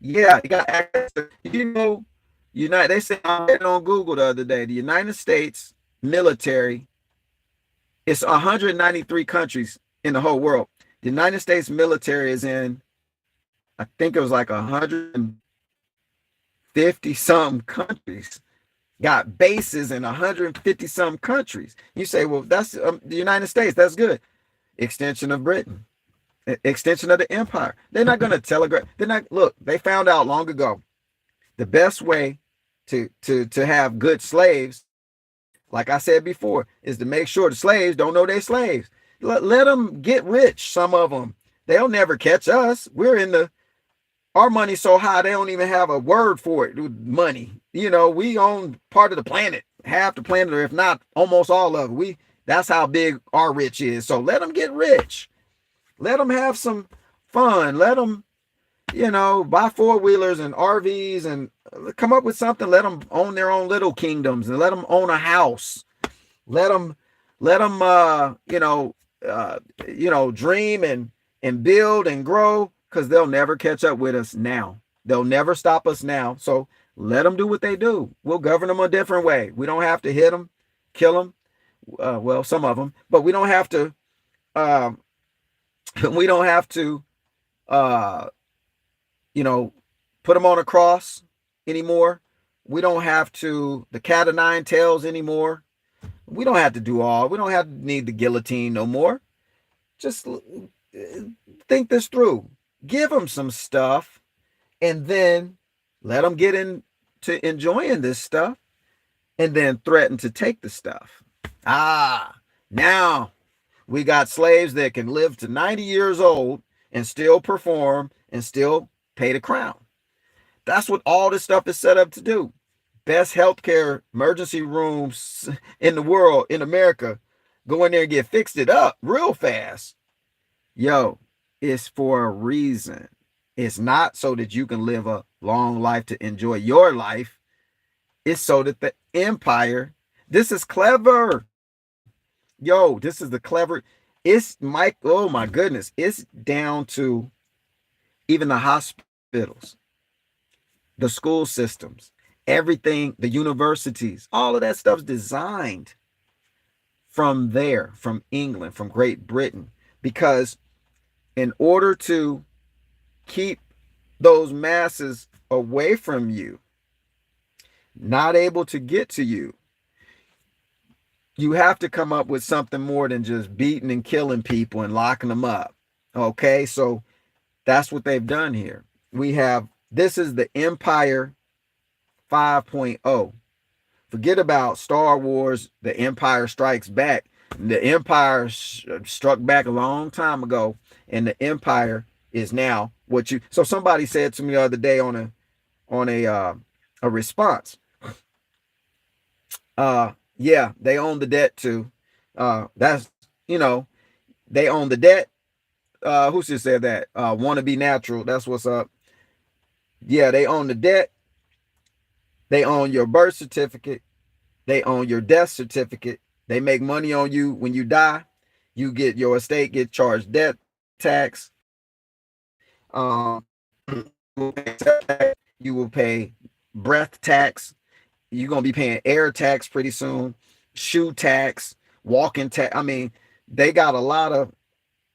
yeah, you got access to, they said, I read it on Google the other day, the United States military, it's 193 countries in the whole world. The United States military is in, I think it was like 150 some countries, got bases in 150 some countries. You say, well, that's the United States. That's good. Extension of Britain, extension of the empire. They're not going to telegraph. They're not, look, they found out long ago the best way to have good slaves, like I said before, is to make sure the slaves don't know they're slaves. Let them get rich, some of them. They'll never catch us. Our money's so high, they don't even have a word for it, money. We own part of the planet, half the planet, or if not, almost all of it. That's how big our rich is. So let them get rich. Let them have some fun. Let them, buy 4-wheelers and RVs and come up with something. Let them own their own little kingdoms and let them own a house. Let them, dream and build and grow, because they'll never catch up with us now. They'll never stop us now. So let them do what they do. We'll govern them a different way. We don't have to hit them, kill them. Well, some of them, but we don't have to. We don't have to. Put them on a cross anymore. We don't have to the cat of 9 tails anymore. We don't have to do all. We don't have to need the guillotine no more. Just think this through. Give them some stuff, and then let them get into enjoying this stuff, and then threaten to take the stuff. Now we got slaves that can live to 90 years old and still perform and still pay the crown. That's what all this stuff is set up to do. Best healthcare emergency rooms in the world, in America, go in there and get fixed it up real fast. Yo, it's for a reason. It's not so that you can live a long life to enjoy your life. It's so that the empire, this is clever. Yo, this is the clever. It's Mike. Oh my goodness. It's down to even the hospitals, the school systems, everything, the universities, all of that stuff's designed from there, from England, from Great Britain, because in order to keep those masses away from you, not able to get to you, you have to come up with something more than just beating and killing people and locking them up. Okay, so that's what they've done here. This is the Empire 5.0. Forget about Star Wars, The Empire Strikes Back. The Empire struck back a long time ago, and the Empire is now what you. So somebody said to me the other day on a response. Yeah, they own the debt too. That's they own the debt. Who should say that? Want to be natural. That's what's up. Yeah, they own the debt. They own your birth certificate. They own your death certificate. They make money on you when you die. You get your estate get charged death tax. You will pay breath tax. You're gonna be paying air tax pretty soon, shoe tax, walking tax. I mean, they got a lot of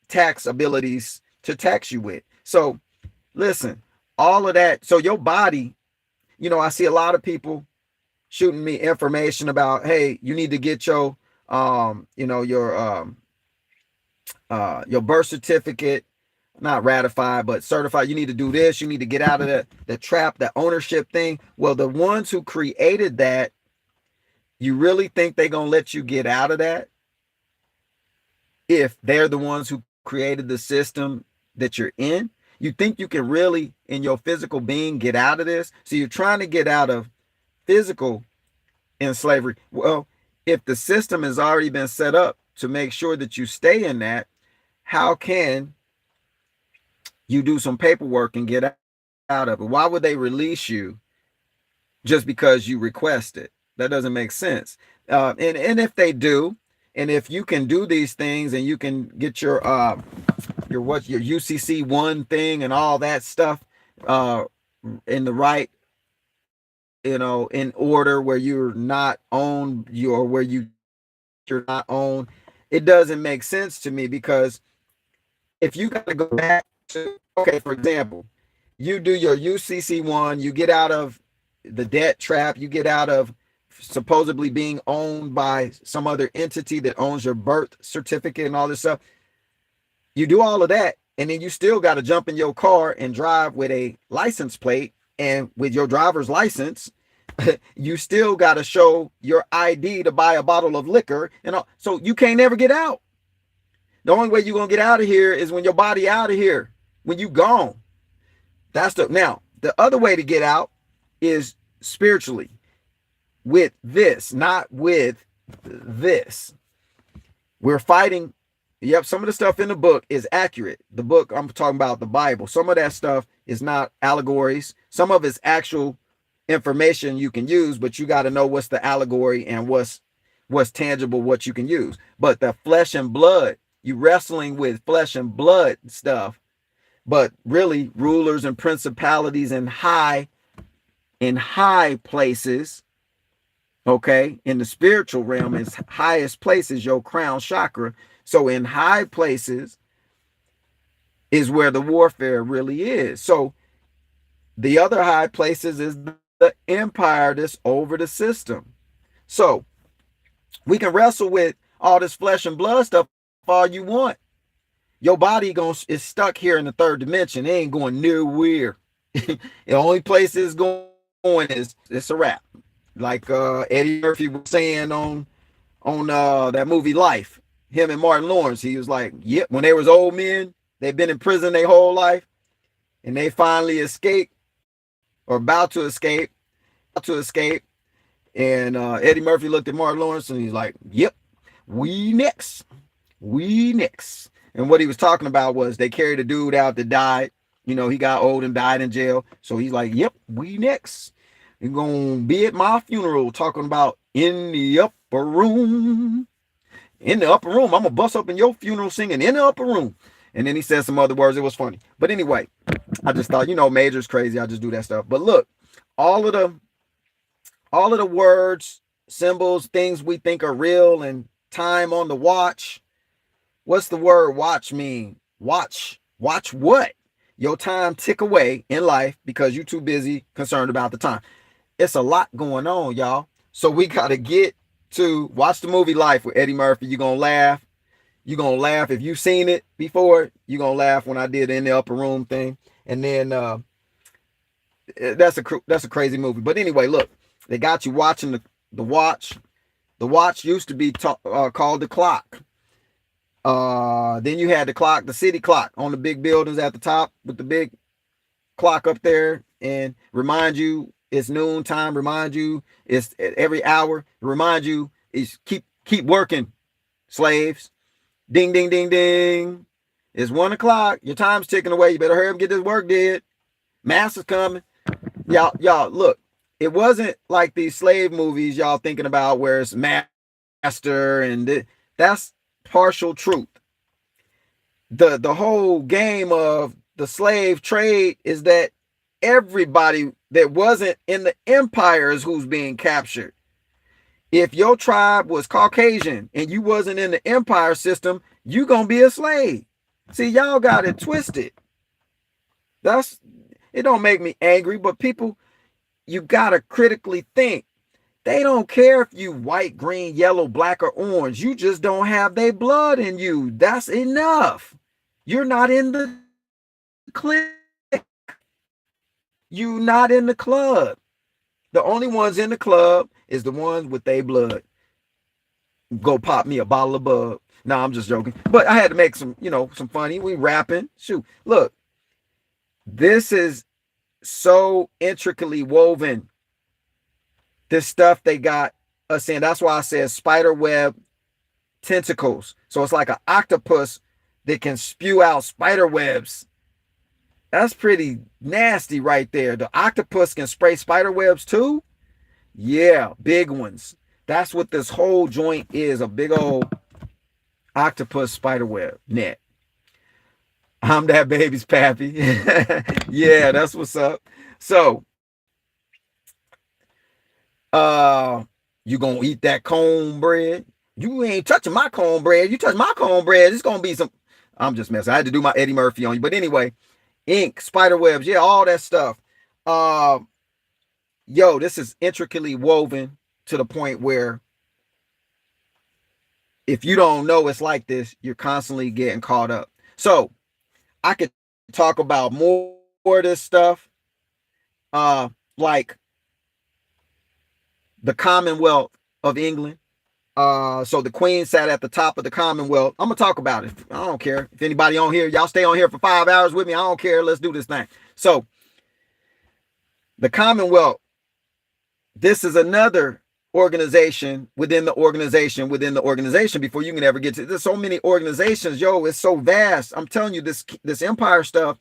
tax abilities to tax you with. So listen, all of that. So your body, I see a lot of people shooting me information about, hey, you need to get your your birth certificate not ratified but certified. You need to do this. You need to get out of the trap, the ownership thing. Well, the ones who created that, you really think they're gonna let you get out of that if they're the ones who created the system that you're in? You think you can really, in your physical being, get out of this? So you're trying to get out of physical in slavery. Well, if the system has already been set up to make sure that you stay in that, how can you do some paperwork and get out of it? Why would they release you just because you request it? That doesn't make sense. And if they do, and if you can do these things and you can get your UCC one thing and all that stuff in the right, in order, where you're not owned, where you're not owned, it doesn't make sense to me. Because if you got to go back to, okay, for example, you do your UCC one, you get out of the debt trap, you get out of supposedly being owned by some other entity that owns your birth certificate and all this stuff. You do all of that, and then you still got to jump in your car and drive with a license plate, and with your driver's license, you still got to show your ID to buy a bottle of liquor, and all. So you can't never get out. The only way you're gonna get out of here is when your body out of here, when you gone. Now the other way to get out is spiritually, with this, not with this. We're fighting. Yep, some of the stuff in the book is accurate. The book, I'm talking about the Bible. Some of that stuff is not allegories. Some of it's actual information you can use, but you got to know what's the allegory and what's tangible, what you can use. But the flesh and blood, you wrestling with flesh and blood stuff, but really rulers and principalities in high places. Okay, in the spiritual realm, its highest place is your crown chakra. So in high places is where the warfare really is. So the other high places is the empire that's over the system. So we can wrestle with all this flesh and blood stuff all you want. Your body is stuck here in the third dimension. It ain't going nowhere. The only place it's going is it's a wrap. Like Eddie Murphy was saying on that movie Life, him and Martin Lawrence, he was like, yep, when they was old men, they've been in prison their whole life, and they finally escaped. or about to escape. And Eddie Murphy looked at Martin Lawrence and he's like, "Yep, we next, we next." And what he was talking about was they carried a dude out that died. You know, he got old and died in jail. So he's like, "Yep, we next. You're gonna be at my funeral talking about in the upper room." In the upper room. I'm gonna bust up in your funeral singing in the upper room. And then he said some other words. It was funny. But anyway, I just thought, you know, Major's crazy. I just do that stuff. But look, all of the all of the words, symbols, things we think are real, and time on the watch. What's the word watch mean? Watch what? Your time tick away in life because you're too busy concerned about the time. It's a lot going on, y'all. So we got to get to watch the movie Life with Eddie Murphy. You're going to laugh. You're going to laugh. If you've seen it before, you're going to laugh when I did In the Upper Room thing. And then that's a crazy movie. But anyway, look, they got you watching the watch. The watch used to be called the clock. Then you had the clock, the city clock on the big buildings at the top with the big clock up there and remind you it's noon time, remind you it's every hour, remind you is keep working, slaves. Ding, ding, ding, ding. It's 1 o'clock. Your time's ticking away. You better hurry up and get this work did. Master's coming. Y'all, look, it wasn't like these slave movies y'all thinking about where it's master and that's partial truth. The whole game of the slave trade is that everybody that wasn't in the empire is who's being captured. If your tribe was Caucasian and you wasn't in the empire system, you gonna be a slave. See, y'all got it twisted. It don't make me angry, but people, you gotta critically think. They don't care if you white, green, yellow, black, or orange. You just don't have their blood in you. That's enough. You're not in the clique. You not in the club. The only ones in the club is the ones with their blood. Go pop me a bottle of bug. No, I'm just joking. But I had to make some, some funny. We rapping. Shoot. Look, this is so intricately woven. This stuff they got us in. That's why I said spider web tentacles. So it's like an octopus that can spew out spider webs. That's pretty nasty right there. The octopus can spray spider webs too? Yeah, big ones. That's what this whole joint is, a big old octopus spider web net. I'm that baby's pappy. Yeah, that's what's up. So, you gonna eat that cornbread? You ain't touching my cornbread. You touch my cornbread, it's gonna be some. I'm just messing. I had to do my Eddie Murphy on you. But anyway, ink, spider webs, yeah, all that stuff. Yo, this is intricately woven to the point where if you don't know it's like this, you're constantly getting caught up. So I could talk about more of this stuff, like the Commonwealth of England. So the Queen sat at the top of the Commonwealth. I'm gonna talk about it. I don't care if anybody on here. Y'all stay on here for 5 hours with me. I don't care. Let's do this thing. So the Commonwealth. This is another organization within the organization within the organization before you can ever get to. There's so many organizations. Yo, it's so vast. I'm telling you, this empire stuff.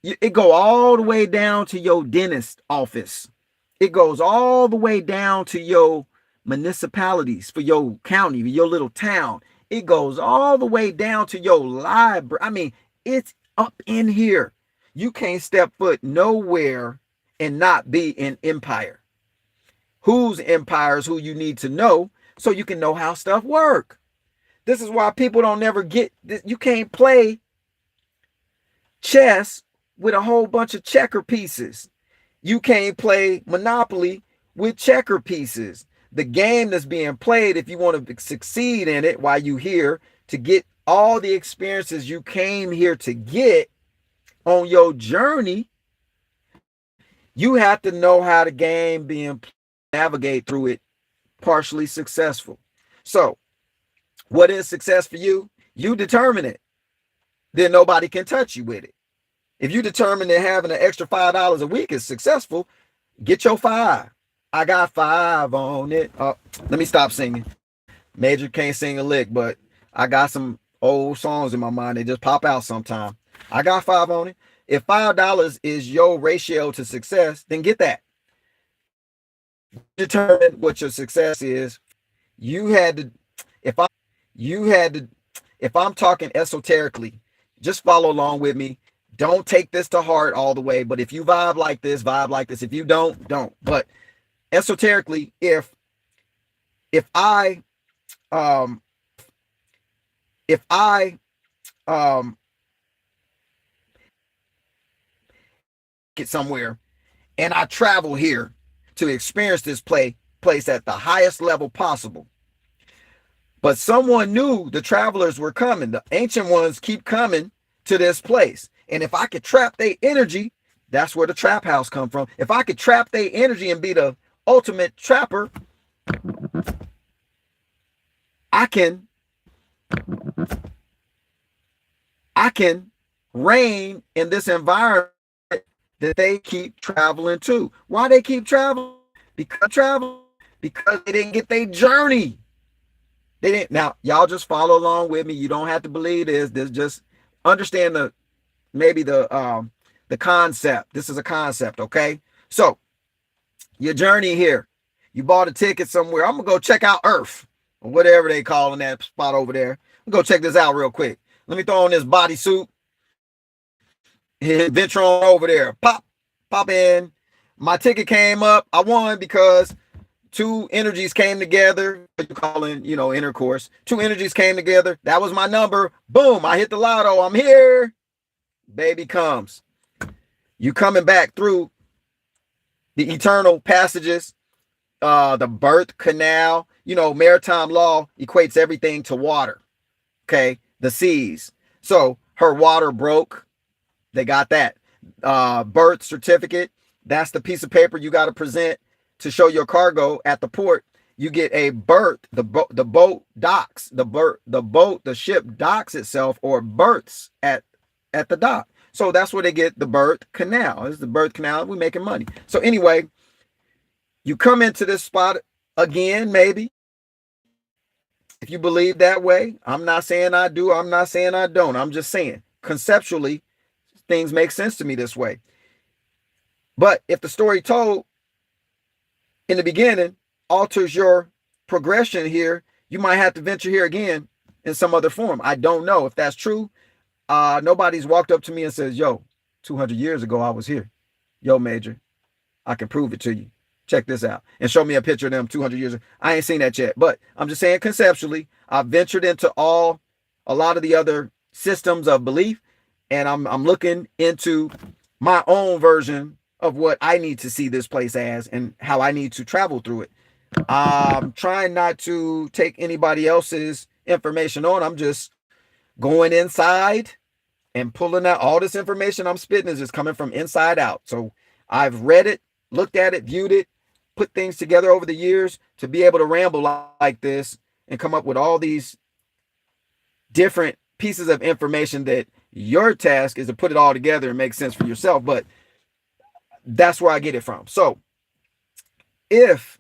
It go all the way down to your dentist office. It goes all the way down to your municipalities, for your county, your little town. It goes all the way down to your library. I mean, it's up in here. You can't step foot nowhere and not be in empire. Whose empires who you need to know so you can know how stuff work. This is why people don't never get this. You can't play chess with a whole bunch of checker pieces. You can't play Monopoly with checker pieces. The game that's being played, if you want to succeed in it while you're here to get all the experiences you came here to get on your journey, you have to know how the game being played, navigate through it partially successful. So what is success for you? You determine it. Then nobody can touch you with it. If you determine that having an extra $5 a week is successful, get your five. I got five on it. Let me stop singing. Major can't sing a lick, but I got some old songs in my mind. They just pop out sometime. I got five on it. If $5 is your ratio to success, then get that. Determine what your success is. You had to, if I, you had to, if I'm talking esoterically, just follow along with me. Don't take this to heart all the way. But if you vibe like this, vibe like this. If you don't. But esoterically, if I um if I get somewhere and I travel here to experience this place at the highest level possible. But someone knew the travelers were coming. The ancient ones keep coming to this place. And if I could trap their energy, that's where the trap house come from. If I could trap their energy and be the ultimate trapper, I can reign in this environment that they keep traveling to. Why they keep traveling? Because they didn't get their journey. They didn't. Now, y'all just follow along with me. You don't have to believe this. This just understand the concept. This is a concept, okay? So, your journey here. You bought a ticket somewhere. I'm gonna go check out Earth or whatever they call in that spot over there. I'm gonna go check this out real quick. Let me throw on this bodysuit. Venture on over there. Pop in. My ticket came up. I won because two energies came together. What you calling, intercourse. Two energies came together. That was my number. Boom. I hit the lotto. I'm here. Baby comes. You coming back through the eternal passages, the birth canal. Maritime law equates everything to water. Okay. The seas. So her water broke. They got that. Birth certificate. That's the piece of paper you got to present to show your cargo at the port. You get a berth. The boat docks. The ship docks itself or berths at the dock. So that's where they get the birth canal. It's the birth canal. We're making money. So anyway, you come into this spot again, maybe. If you believe that way, I'm not saying I do. I'm not saying I don't. I'm just saying conceptually, things make sense to me this way. But if the story told in the beginning alters your progression here, you might have to venture here again in some other form. I don't know if that's true. Nobody's walked up to me and says, yo, 200 years ago, I was here. Yo, Major, I can prove it to you. Check this out. And show me a picture of them 200 years ago. I ain't seen that yet. But I'm just saying conceptually, I've ventured into a lot of the other systems of belief. And I'm looking into my own version of what I need to see this place as and how I need to travel through it. I'm trying not to take anybody else's information on. I'm just going inside and pulling out all this information I'm spitting is just coming from inside out. So I've read it, looked at it, viewed it, put things together over the years to be able to ramble like this and come up with all these different pieces of information that your task is to put it all together and make sense for yourself. But that's where I get it from. So if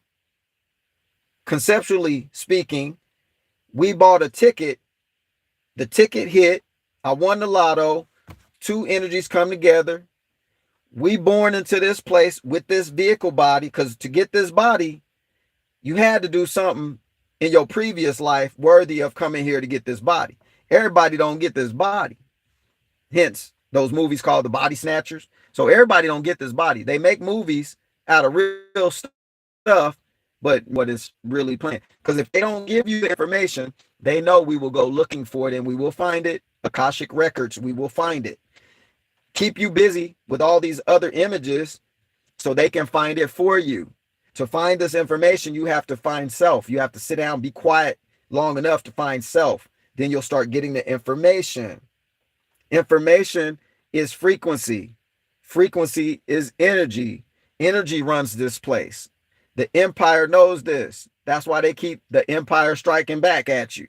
conceptually speaking, we bought a ticket, the ticket hit, I won the lotto, two energies come together. We born into this place with this vehicle body, because to get this body, you had to do something in your previous life worthy of coming here to get this body. Everybody don't get this body. Hence, those movies called The Body Snatchers. So everybody don't get this body. They make movies out of real stuff, but what is really planned. Because if they don't give you the information, they know we will go looking for it and we will find it. Akashic Records, we will find it. Keep you busy with all these other images so they can find it for you. To find this information, you have to find self. You have to sit down, be quiet long enough to find self. Then you'll start getting the information. Information is frequency. Frequency is energy. Energy runs this place. The empire knows this. That's why they keep the empire striking back at you.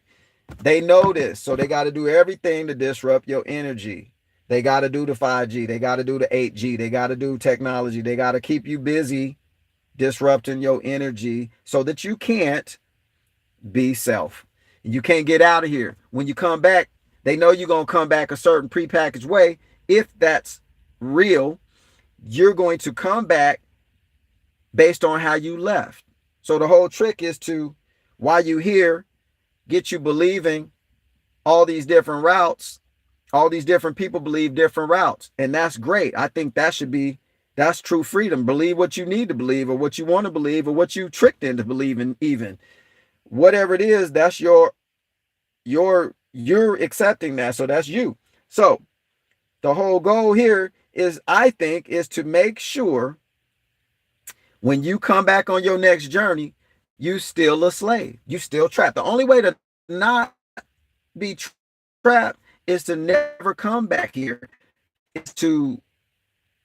They know this. So they got to do everything to disrupt your energy. They got to do the 5G. They got to do the 8G. They got to do technology. They got to keep you busy, disrupting your energy so that you can't be self. You can't get out of here. When you come back, they know you're going to come back a certain prepackaged way. If that's real, you're going to come back based on how you left. So the whole trick is to, while you here, get you believing all these different routes. All these different people believe different routes. And that's great. I think that's true freedom. Believe what you need to believe, or what you want to believe, or what you tricked into believing. Even whatever it is, that's you're accepting that. So that's you. So the whole goal here is, I think, is to make sure when you come back on your next journey, you still a slave. You still trapped. The only way to not be trapped is to never come back here. Is to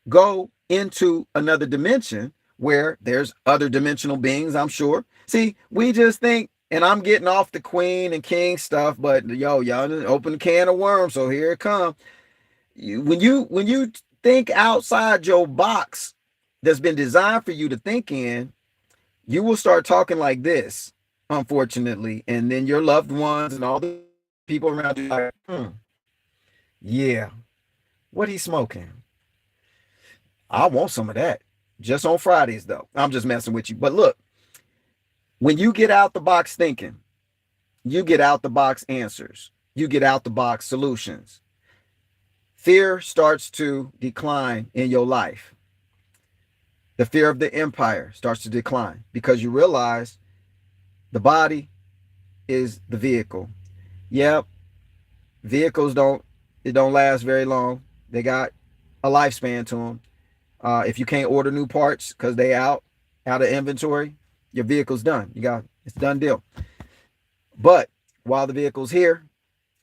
go into another dimension where there's other dimensional beings, I'm sure. See, we just think, and I'm getting off the queen and king stuff, but y'all open a can of worms, so here it comes. When you think outside your box that's been designed for you to think in, you will start talking like this, unfortunately, and then your loved ones and all the people around you are like, yeah, what he smoking? I want some of that. Just on Fridays, though. I'm just messing with you. But look, when you get out the box thinking, you get out the box answers. You get out the box solutions. Fear starts to decline in your life. The fear of the empire starts to decline because you realize the body is the vehicle. Yep, vehicles don't last very long. They got a lifespan to them. If you can't order new parts because they out of inventory, your vehicle's done. It's done deal. But while the vehicle's here,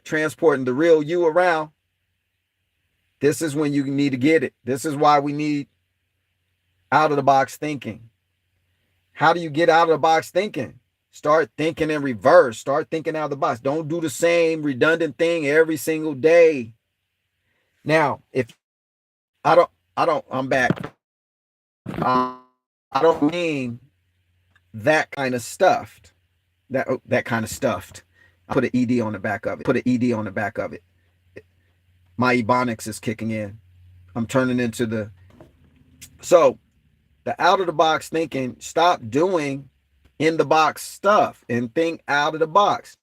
transporting the real you around, this is when you need to get it. This is why we need out of the box thinking. How do you get out of the box thinking? Start thinking in reverse. Start thinking out of the box. Don't do the same redundant thing every single day. Now, if I'm back. I don't mean that kind of stuffed. That kind of stuffed. I put an ED on the back of it. My ebonics is kicking in. I'm turning into the out of the box thinking. Stop doing in the box stuff and think out of the box.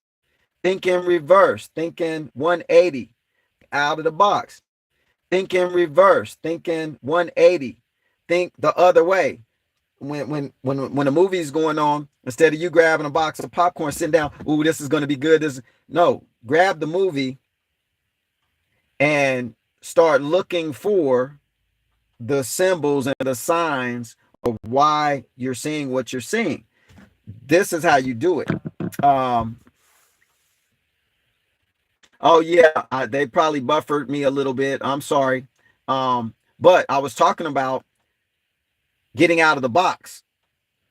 Think in reverse. Think in 180 out of the box. Think in reverse. Think in 180. Think the other way. When a movie's going on, instead of you grabbing a box of popcorn, sitting down, ooh, this is going to be good. No, grab the movie and start looking for the symbols and the signs of why you're seeing what you're seeing. This is how you do it. Oh yeah, they probably buffered me a little bit. I'm sorry. But I was talking about getting out of the box,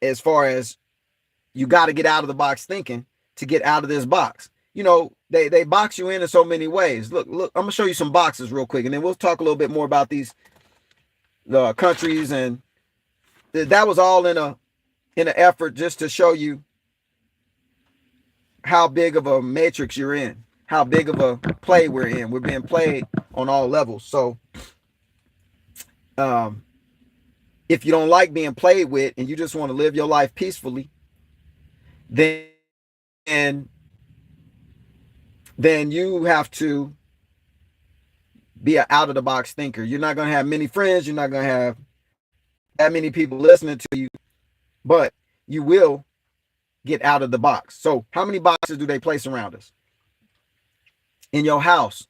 as far as you got to get out of the box thinking to get out of this box. You know, they box you in so many ways. Look, I'm gonna show you some boxes real quick, and then we'll talk a little bit more about these countries, and that was all in an effort just to show you how big of a matrix you're in, how big of a play we're in. We're being played on all levels. So if you don't like being played with and you just want to live your life peacefully, then you have to be an out of the box thinker. You're not going to have many friends. You're not going to have that many people listening to you, but you will get out of the box. So how many boxes do they place around us? In your house,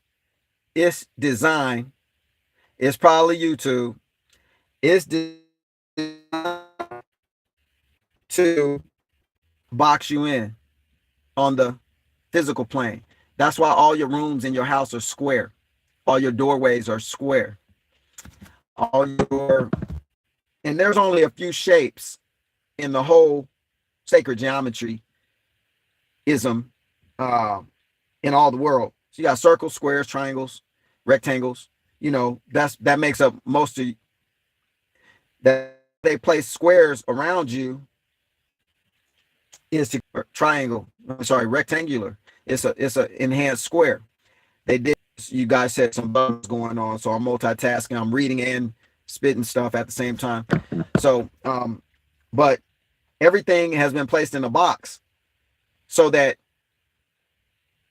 it's designed. It's probably YouTube. It's designed to box you in on the physical plane. That's why all your rooms in your house are square. All your doorways are square. And there's only a few shapes in the whole sacred geometry ism in all the world. So you got circles, squares, triangles, rectangles. you know, that makes up most of that. They place squares around you is to triangle. I'm sorry, rectangular. It's a enhanced square. They did. You guys said some bugs going on, so I'm multitasking. I'm reading and spitting stuff at the same time. So, but everything has been placed in a box so that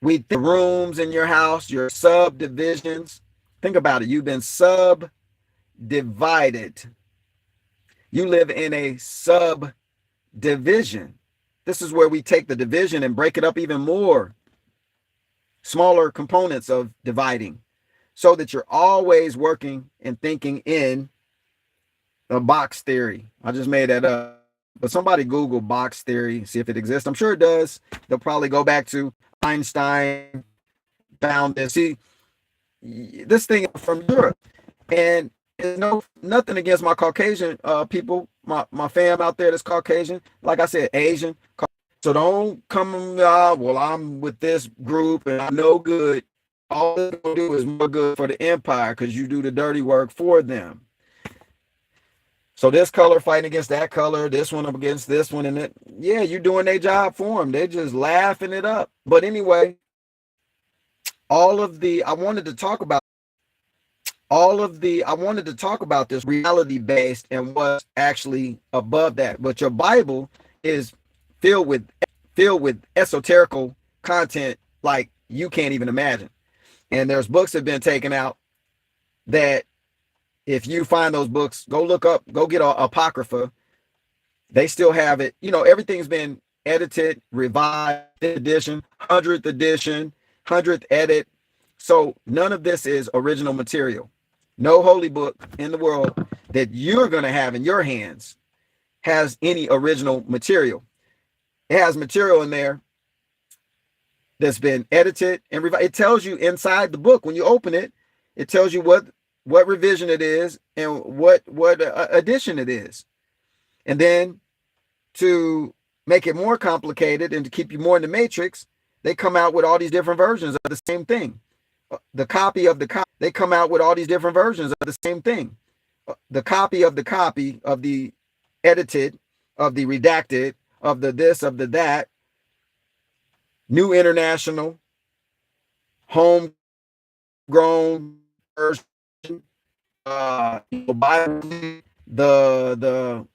the rooms in your house, your subdivisions. Think about it. You've been subdivided. You live in a subdivision. This is where we take the division and break it up even more, smaller components of dividing, so that you're always working and thinking in a box theory. I just made that up. But somebody Google box theory, see if it exists. I'm sure it does. They'll probably go back to Einstein found this. See, this thing is from Europe. And there's nothing against my Caucasian people, my fam out there that's Caucasian. Like I said, Asian. So don't come, well, I'm with this group and I'm no good. All they're going to do is more good for the empire because you do the dirty work for them. So this color fighting against that color, this one up against this one, and yeah, you're doing their job for them. They're just laughing it up. But anyway, I wanted to talk about this reality based and what's actually above that. But your Bible is filled with esoterical content like you can't even imagine. And there's books that have been taken out that if you find those books, go get Apocrypha. They still have it. You know, everything's been edited, revised, edition, 100th edition, 100th edit. So none of this is original material. No holy book in the world that you're going to have in your hands has any original material. It has material in there that's been edited and revised. It tells you inside the book when you open it, it tells you what revision it is and what edition it is. And then to make it more complicated and to keep you more in the matrix, they come out with all these different versions of the same thing. The copy of the copy, they come out with all these different versions of the same thing. The copy of the edited, of the redacted, of the this, of the that, New International, homegrown version, Bible, the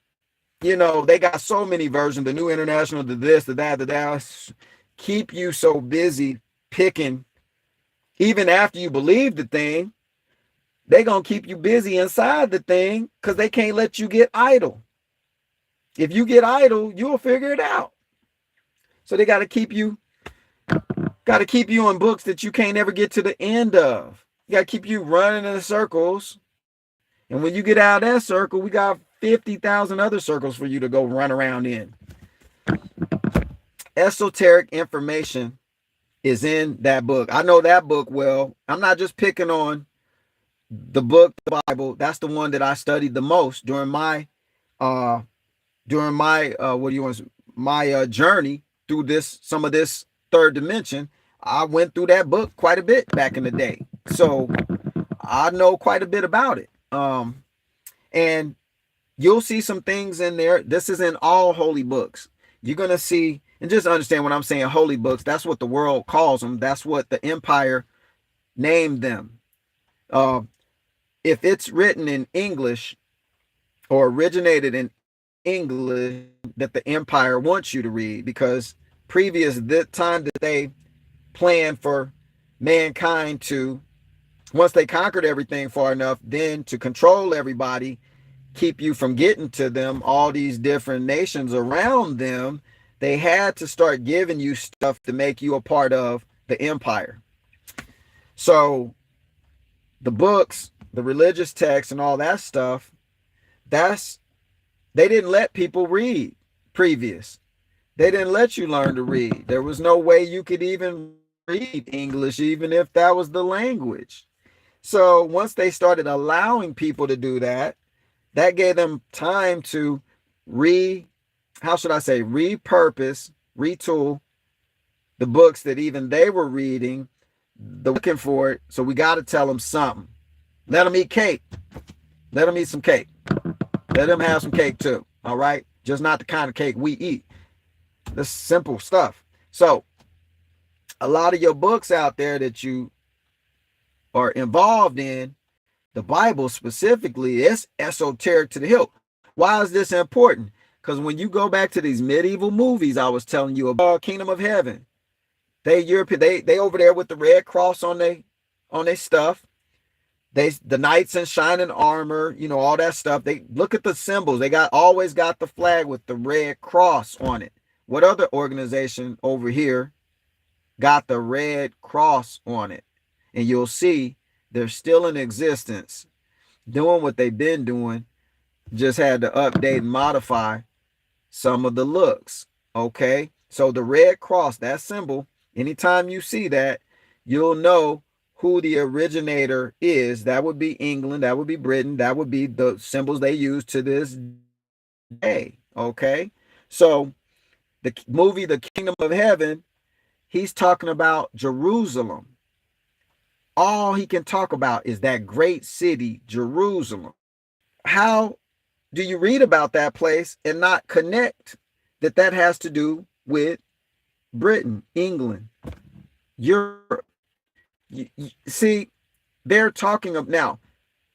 you know, they got so many versions, the New International, the this, the that, the that, keep you so busy picking. Even after you believe the thing, they're going to keep you busy inside the thing because they can't let you get idle. If you get idle, you'll figure it out. So they got to keep you on books that you can't ever get to the end of. You got to keep you running in circles. And when you get out of that circle, we got 50,000 other circles for you to go run around in. Esoteric information is in that book. I know that book well. I'm not just picking on the book, the Bible. That's the one that I studied the most during my journey through some of this third dimension. I went through that book quite a bit back in the day. So I know quite a bit about it. And you'll see some things in there. This is in all holy books. You're going to see, and just understand when I'm saying holy books, that's what the world calls them. That's what the empire named them. If it's written in English or originated in English that the empire wants you to read, because previous the time that they planned for mankind to, once they conquered everything far enough, then to control everybody, keep you from getting to them, all these different nations around them, they had to start giving you stuff to make you a part of the empire. So the books, the religious texts and all that stuff, they didn't let people read previous. They didn't let you learn to read. There was no way you could even read English, even if that was the language. So once they started allowing people to do that, that gave them time to repurpose, retool the books that even they were reading, looking for it. So we got to tell them something. Let them eat cake. Let them eat some cake. Let them have some cake too. All right. Just not the kind of cake we eat. This simple stuff. So a lot of your books out there that you are involved in, the Bible specifically, is esoteric to the hilt. Why is this important? Because when you go back to these medieval movies I was telling you about, Kingdom of Heaven, they European, they over there with the red cross on their stuff. The knights in shining armor, you know, all that stuff. They look at the symbols. They always got the flag with the red cross on it. What other organization over here got the red cross on it? And you'll see they're still in existence, doing what they've been doing. Just had to update and modify some of the looks. Okay. So the red cross, that symbol, anytime you see that, you'll know who the originator is. That would be England. That would be Britain. That would be the symbols they use to this day. Okay. So the movie, The Kingdom of Heaven, he's talking about Jerusalem. All he can talk about is that great city, Jerusalem. How do you read about that place and not connect that has to do with Britain, England, Europe? You see, they're talking of now,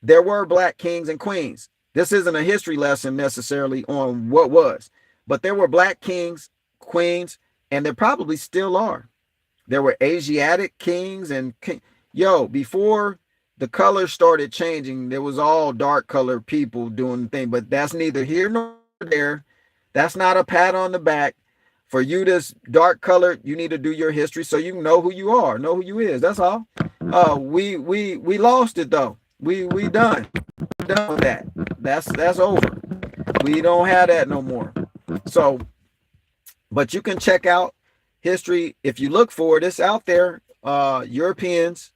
there were black kings and queens. This isn't a history lesson necessarily on what was, but there were black kings, queens, and there probably still are. There were Asiatic kings and before the colors started changing, there was all dark colored people doing the thing, but that's neither here nor there. That's not a pat on the back. For you this dark color, you need to do your history so you know who you are, know who you is. That's all. We lost it though. We done with that. That's over. We don't have that no more. So, but you can check out history if you look for it. It's out there. Europeans,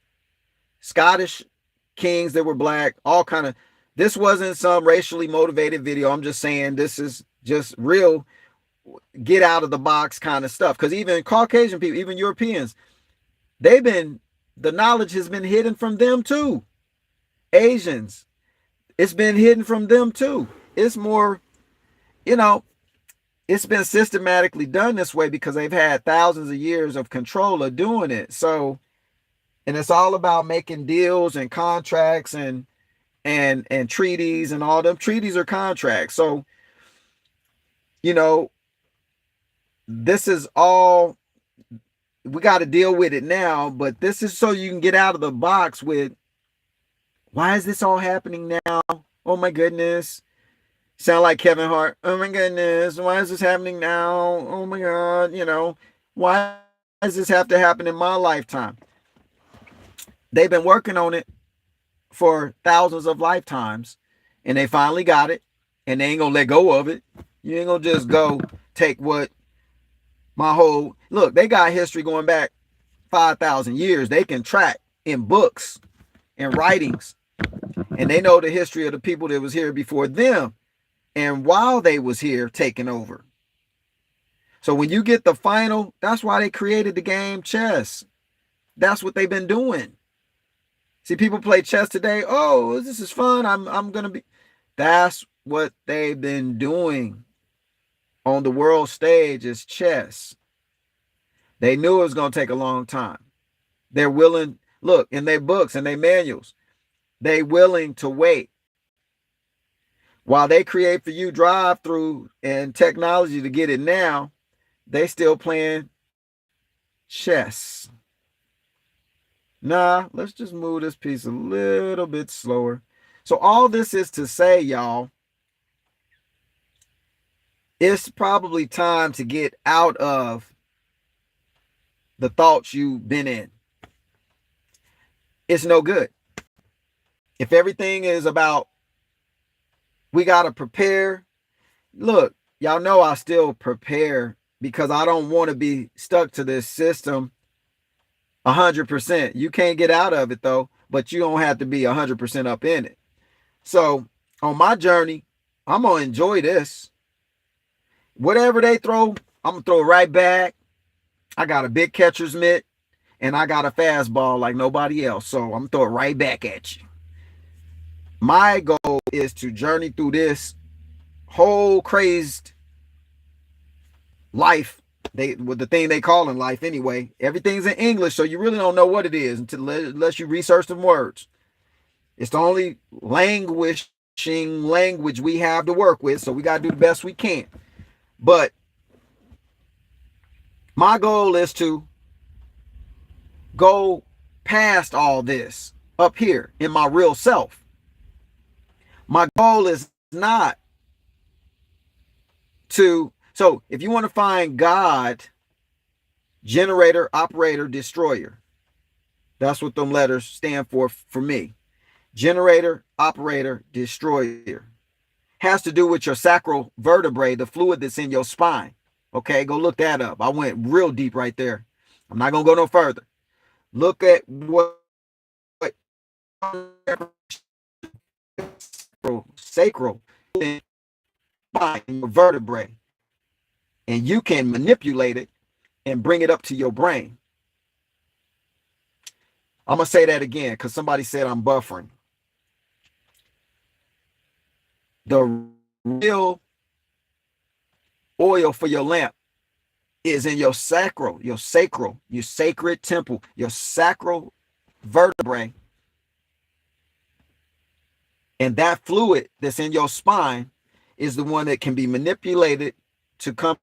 Scottish kings that were black, all kind of. This wasn't some racially motivated video. I'm just saying this is just real. Get out of the box kind of stuff, because even Caucasian people, even Europeans, the knowledge has been hidden from them too. Asians, it's been hidden from them too. It's more, it's been systematically done this way because they've had thousands of years of control of doing it. So, and it's all about making deals and contracts and treaties, and all them treaties are contracts. So, this is all, we got to deal with it now, but this is so you can get out of the box with, why is this all happening now? Oh my goodness. Sound like Kevin Hart. Oh my goodness. Why is this happening now? Oh my God. Why does this have to happen in my lifetime? They've been working on it for thousands of lifetimes, and they finally got it, and they ain't gonna let go of it. You ain't gonna just go take what look, they got history going back 5,000 years. They can track in books and writings, and they know the history of the people that was here before them and while they was here taking over. So when you get the final, that's why they created the game chess. That's what they've been doing. See, people play chess today. Oh, this is fun. I'm gonna be. That's what they've been doing on the world stage, is chess. They knew it was going to take a long time. They're willing, look, in their books and their manuals, they willing to wait. While they create for you drive-through and technology to get it now, they still playing chess. Nah, let's just move this piece a little bit slower. So all this is to say, y'all, it's probably time to get out of the thoughts you've been in. It's no good. If everything is about, we got to prepare. Look, y'all know I still prepare because I don't want to be stuck to this system 100%. You can't get out of it though, but you don't have to be 100% up in it. So on my journey, I'm going to enjoy this. Whatever they throw, I'm going to throw it right back. I got a big catcher's mitt and I got a fastball like nobody else. So I'm going to throw it right back at you. My goal is to journey through this whole crazed life, with the thing they call in life anyway. Everything's in English, so you really don't know what it is unless you research some words. It's the only language we have to work with, so we got to do the best we can. But my goal is to go past all this up here in my real self. My goal is not to, so if you want to find God, generator, operator, destroyer, that's what them letters stand for me. Generator, operator, destroyer. Has to do with your sacral vertebrae, the fluid that's in your spine. Okay, go look that up. I went real deep right there. I'm not going to go no further. Look at what sacral spine, your vertebrae, and you can manipulate it and bring it up to your brain. I'm going to say that again because somebody said I'm buffering. The real oil for your lamp is in your sacral, your sacred temple, your sacral vertebrae. And that fluid that's in your spine is the one that can be manipulated to come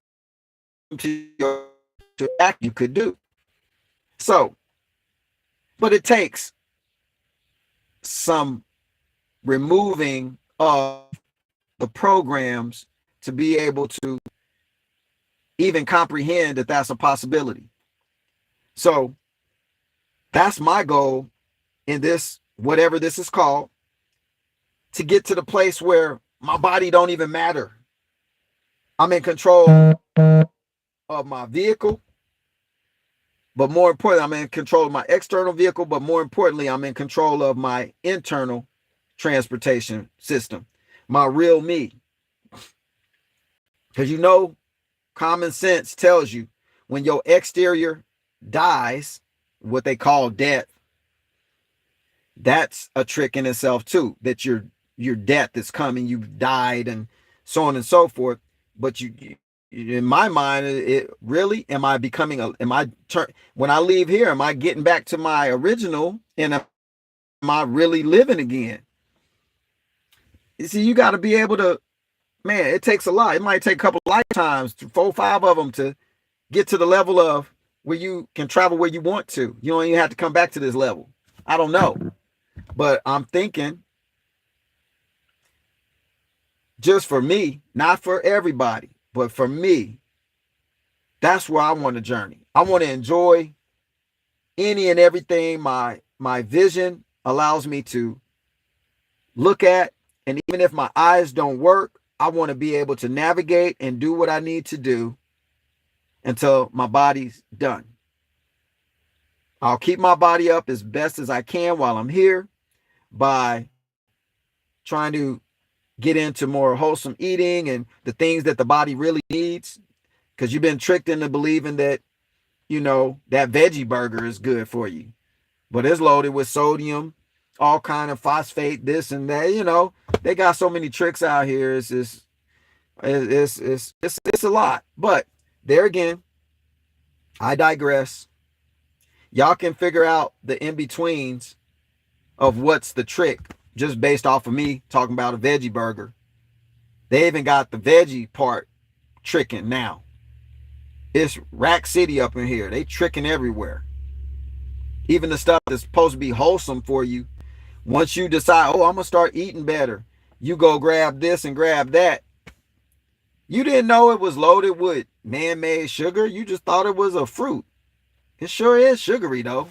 to your to act you could do. So, but it takes some removing of the programs to be able to even comprehend that that's a possibility. So that's my goal in this, whatever this is called, to get to the place where my body don't even matter. I'm in control of my vehicle, but more importantly, I'm in control of my external vehicle, but more importantly, I'm in control of my internal transportation system, my real me. Because common sense tells you when your exterior dies, what they call death, that's a trick in itself too, that your death is coming, you've died and so on and so forth. But you in my mind, it really, am I becoming when I leave here, am I getting back to my original, and am I really living again? You see, you got to be able to, man, it takes a lot. It might take a couple of lifetimes, 4, 5 of them, to get to the level of where you can travel where you want to. You don't even have to come back to this level. I don't know. But I'm thinking, just for me, not for everybody, but for me, that's where I want to journey. I want to enjoy any and everything my vision allows me to look at. And even if my eyes don't work, I want to be able to navigate and do what I need to do until my body's done. I'll keep my body up as best as I can while I'm here by trying to get into more wholesome eating and the things that the body really needs, because you've been tricked into believing that, that veggie burger is good for you, but it's loaded with sodium, all kind of phosphate, this and that. They got so many tricks out here. It's a lot. But there again, I digress. Y'all can figure out the in-betweens of what's the trick just based off of me talking about a veggie burger. They even got the veggie part tricking now. It's Rack City up in here. They tricking everywhere. Even the stuff that's supposed to be wholesome for you, once you decide, I'm going to start eating better, you go grab this and grab that. You didn't know it was loaded with man-made sugar. You just thought it was a fruit. It sure is sugary, though.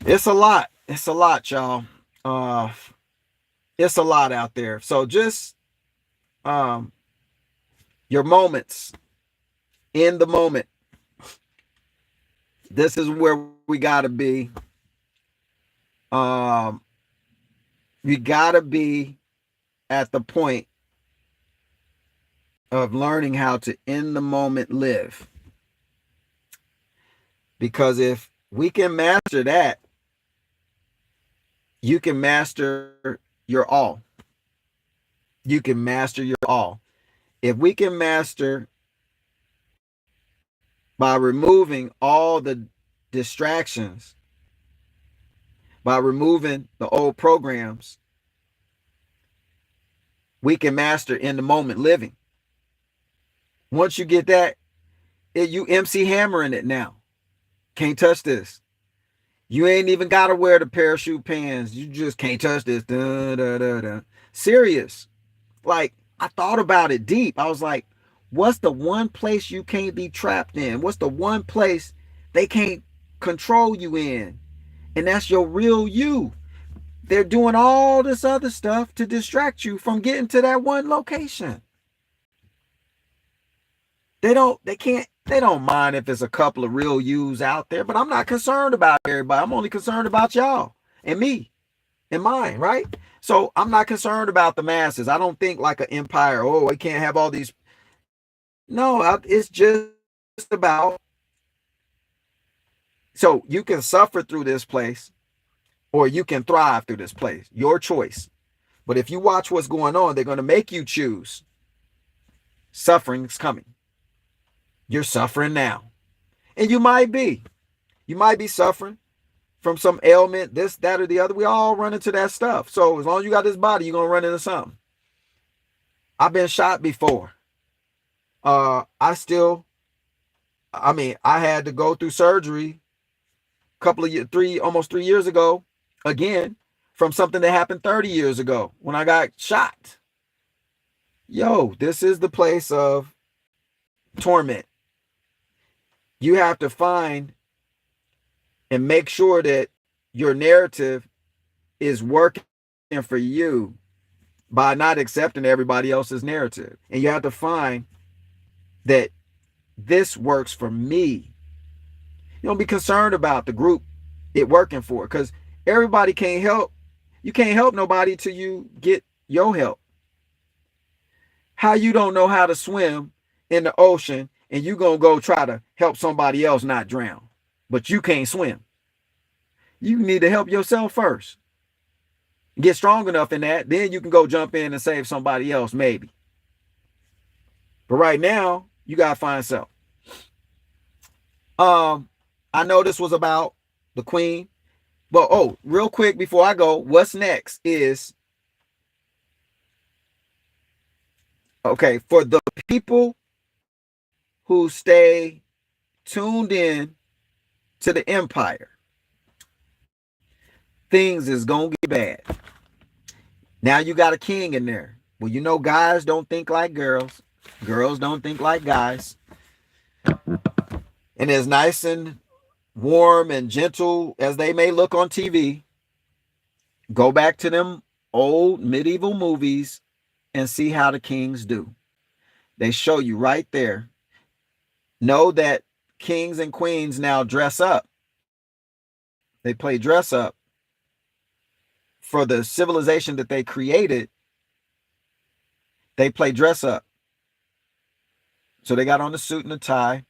It's a lot. It's a lot, y'all. It's a lot out there. So just your moments, in the moment. This is where we got to be. You got to be at the point of learning how to in the moment live. Because if we can master that, you can master your all. You can master your all. If we can master by removing all the distractions, by removing the old programs, we can master in the moment living. Once you get that, you MC hammering it now. Can't touch this. You ain't even got to wear the parachute pants. You just can't touch this. Da, da, da, da. Serious. Like, I thought about it deep. I was like, what's the one place you can't be trapped in? What's the one place they can't control you in? And that's your real you. They're doing all this other stuff to distract you from getting to that one location. They don't mind if it's a couple of real yous out there, but I'm not concerned about everybody. I'm only concerned about y'all and me and mine, right? So I'm not concerned about the masses. I don't think like an empire. Oh, I can't have all these. No, it's just about. So you can suffer through this place or you can thrive through this place. Your choice. But if you watch what's going on, they're going to make you choose. Suffering's coming. You're suffering now. And you might be. You might be suffering from some ailment, this, that, or the other. We all run into that stuff. So as long as you got this body, you're going to run into something. I've been shot before. I had to go through surgery almost 3 years ago, again, from something that happened 30 years ago when I got shot. Yo, this is the place of torment. You have to find and make sure that your narrative is working for you by not accepting everybody else's narrative. And you have to find that this works for me. You don't be concerned about the group it working for, because everybody can't help. You can't help nobody till you get your help. How you don't know how to swim in the ocean and you gonna go try to help somebody else not drown, but you can't swim. You need to help yourself first. Get strong enough in that, then you can go jump in and save somebody else, maybe. But right now, you gotta find self. I know this was about the queen, but real quick before I go, what's next is, okay, for the people who stay tuned in to the empire, things is gonna get bad. Now you got a king in there. Well, you know, guys don't think like girls. Girls don't think like guys. And as nice and warm and gentle as they may look on TV, go back to them old medieval movies and see how the kings do. They show you right there. Know that kings and queens now dress up. They play dress up for the civilization that they created. They play dress up. So they got on the suit and the tie.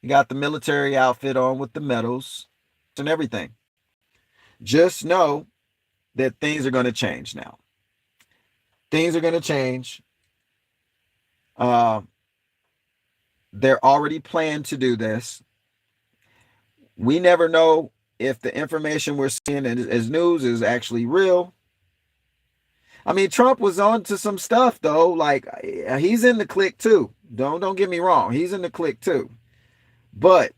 You got the military outfit on with the medals and everything. Just know that things are going to change now. Things are going to change. They're already planned to do this. We never know if the information we're seeing as news is actually real. I mean, Trump was on to some stuff, though. Like, he's in the clique, too. Don't get me wrong. He's in the clique, too. But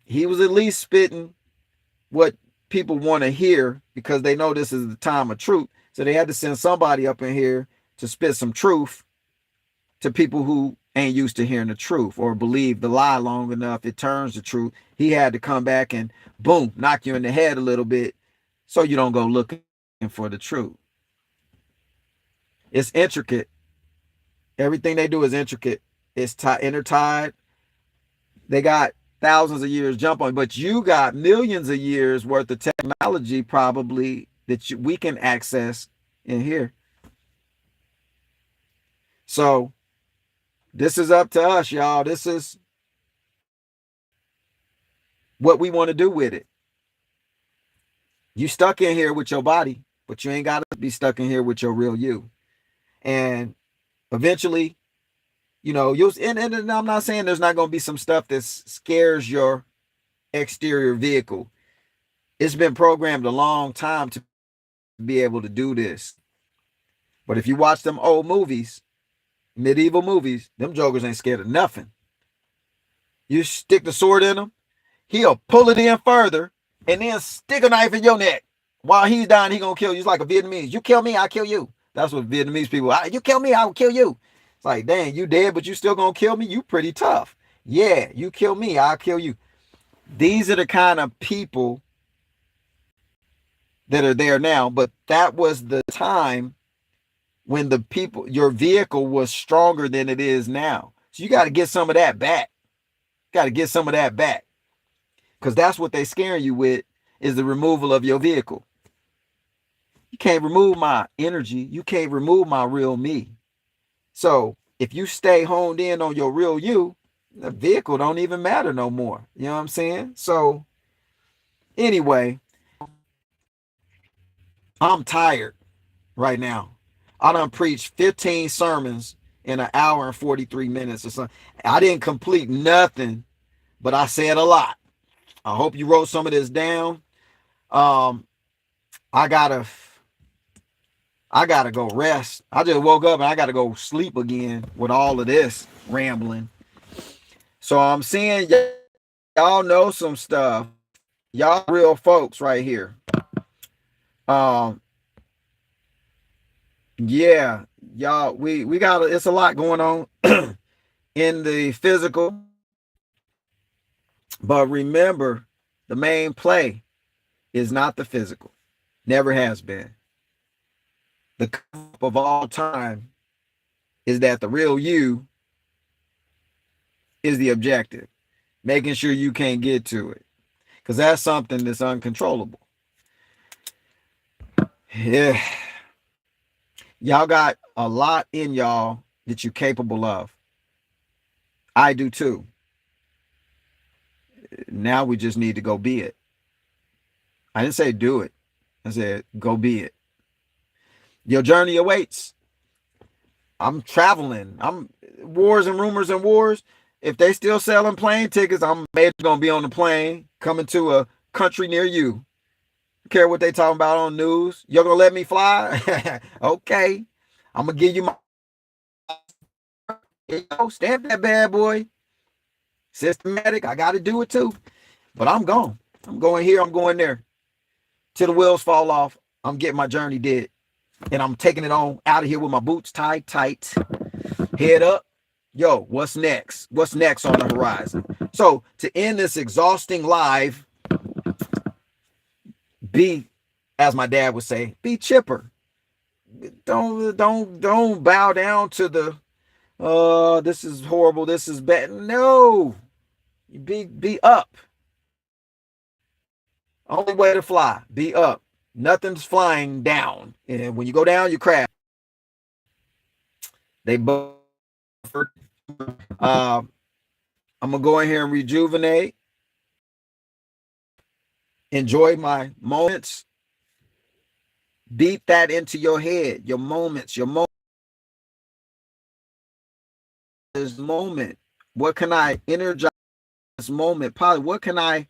he was at least spitting what people want to hear because they know this is the time of truth. So they had to send somebody up in here to spit some truth to people who ain't used to hearing the truth or believe the lie long enough. It turns the truth. He had to come back and boom, knock you in the head a little bit so you don't go looking for the truth. It's intricate. Everything they do is intricate. It's intertied. They got thousands of years jump on, but you got millions of years worth of technology probably that we can access in here. So this is up to us, y'all. This is what we want to do with it. You stuck in here with your body. but you ain't got to be stuck in here with your real you. And eventually, you'll, and I'm not saying there's not going to be some stuff that scares your exterior vehicle. It's been programmed a long time to be able to do this. But if you watch them old movies, medieval movies, them jokers ain't scared of nothing. You stick the sword in him, he'll pull it in further and then stick a knife in your neck. While he's dying, he gonna kill you. It's like a Vietnamese. You kill me, I'll kill you. That's what Vietnamese people. You kill me, I will kill you. It's like, dang, you dead, but you still gonna kill me? You pretty tough. Yeah, you kill me, I'll kill you. These are the kind of people that are there now. But that was the time when your vehicle was stronger than it is now. So you got to get some of that back. Got to get some of that back. Because that's what they scaring you with, is the removal of your vehicle. You can't remove my energy. You can't remove my real me. So if you stay honed in on your real you, the vehicle don't even matter no more. You know what I'm saying? So anyway, I'm tired right now. I done preached 15 sermons in an hour and 43 minutes or something. I didn't complete nothing, but I said a lot. I hope you wrote some of this down. I gotta go rest. I just woke up and I gotta go sleep again with all of this rambling. So I'm seeing y'all know some stuff. Y'all real folks right here. Yeah, y'all, we got it's a lot going on in the physical. But remember, the main play is not the physical. Never has been. The cup of all time is that the real you is the objective. Making sure you can't get to it. Because that's something that's uncontrollable. Yeah. Y'all got a lot in y'all that you're capable of. I do too. Now we just need to go be it. I didn't say do it. I said go be it. Your journey awaits. I'm traveling. I'm wars and rumors and wars. If they still selling plane tickets, I'm maybe gonna be on the plane coming to a country near you. Care what they talking about on news? You're gonna let me fly? Okay. I'm gonna give you my stamp that bad boy. Systematic. I gotta do it too. But I'm gone. I'm going here, I'm going there. Till the wheels fall off. I'm getting my journey did. And I'm taking it on out of here with my boots tied tight. Head up. Yo, what's next? What's next on the horizon? So to end this exhausting live, be, as my dad would say, be chipper. Don't bow down to the this is horrible, this is bad. No. Be up. Only way to fly. Be up. Nothing's flying down. And when you go down, you crash. They both I'm gonna go in here and rejuvenate. Enjoy my moments. Beat that into your head. Your moments. This moment. What can I energize this moment? Probably what can I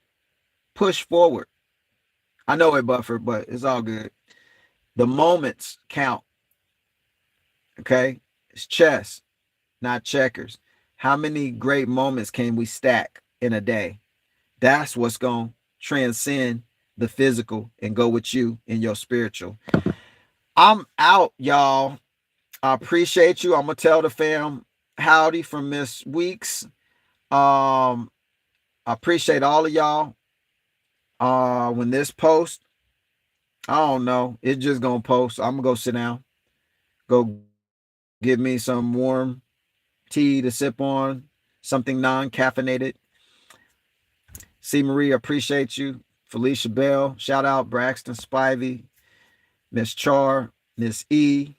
push forward? I know it, Buffer, but it's all good. The moments count. Okay? It's chess, not checkers. How many great moments can we stack in a day? That's what's going to transcend the physical and go with you in your spiritual. I'm out, y'all. I appreciate you. I'm going to tell the fam howdy from Miss Weeks. I appreciate all of y'all. When this post, I don't know, it's just going to post. I'm going to go sit down. Go give me some warm tea to sip on, something non-caffeinated. C. Marie, appreciate you. Felicia Bell, shout out Braxton Spivey, Miss Char, Miss E.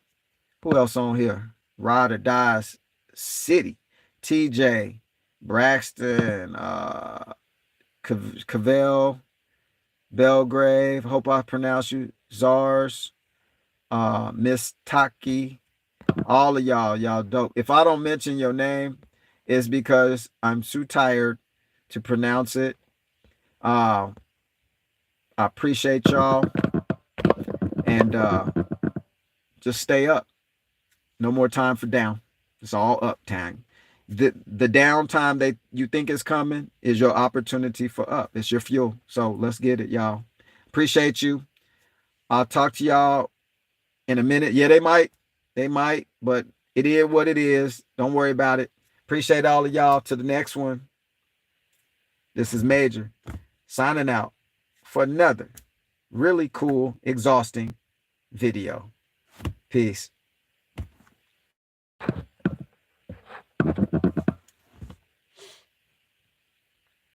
Who else on here? Ride or Dies City, TJ, Braxton, Cavell, Belgrave. Hope I pronounce you. Zars, Miss Taki, all of y'all dope. If I don't mention your name, it's because I'm too tired to pronounce it. Uh, I appreciate y'all, and just stay up. No more time for down. It's all up time. The downtime that you think is coming is your opportunity for up. It's your fuel. So let's get it, y'all. Appreciate you. I'll talk to y'all in a minute. Yeah, they might, but it is what it is. Don't worry about it. Appreciate all of y'all. To the next one. This is Major signing out for another really cool, exhausting video. Peace.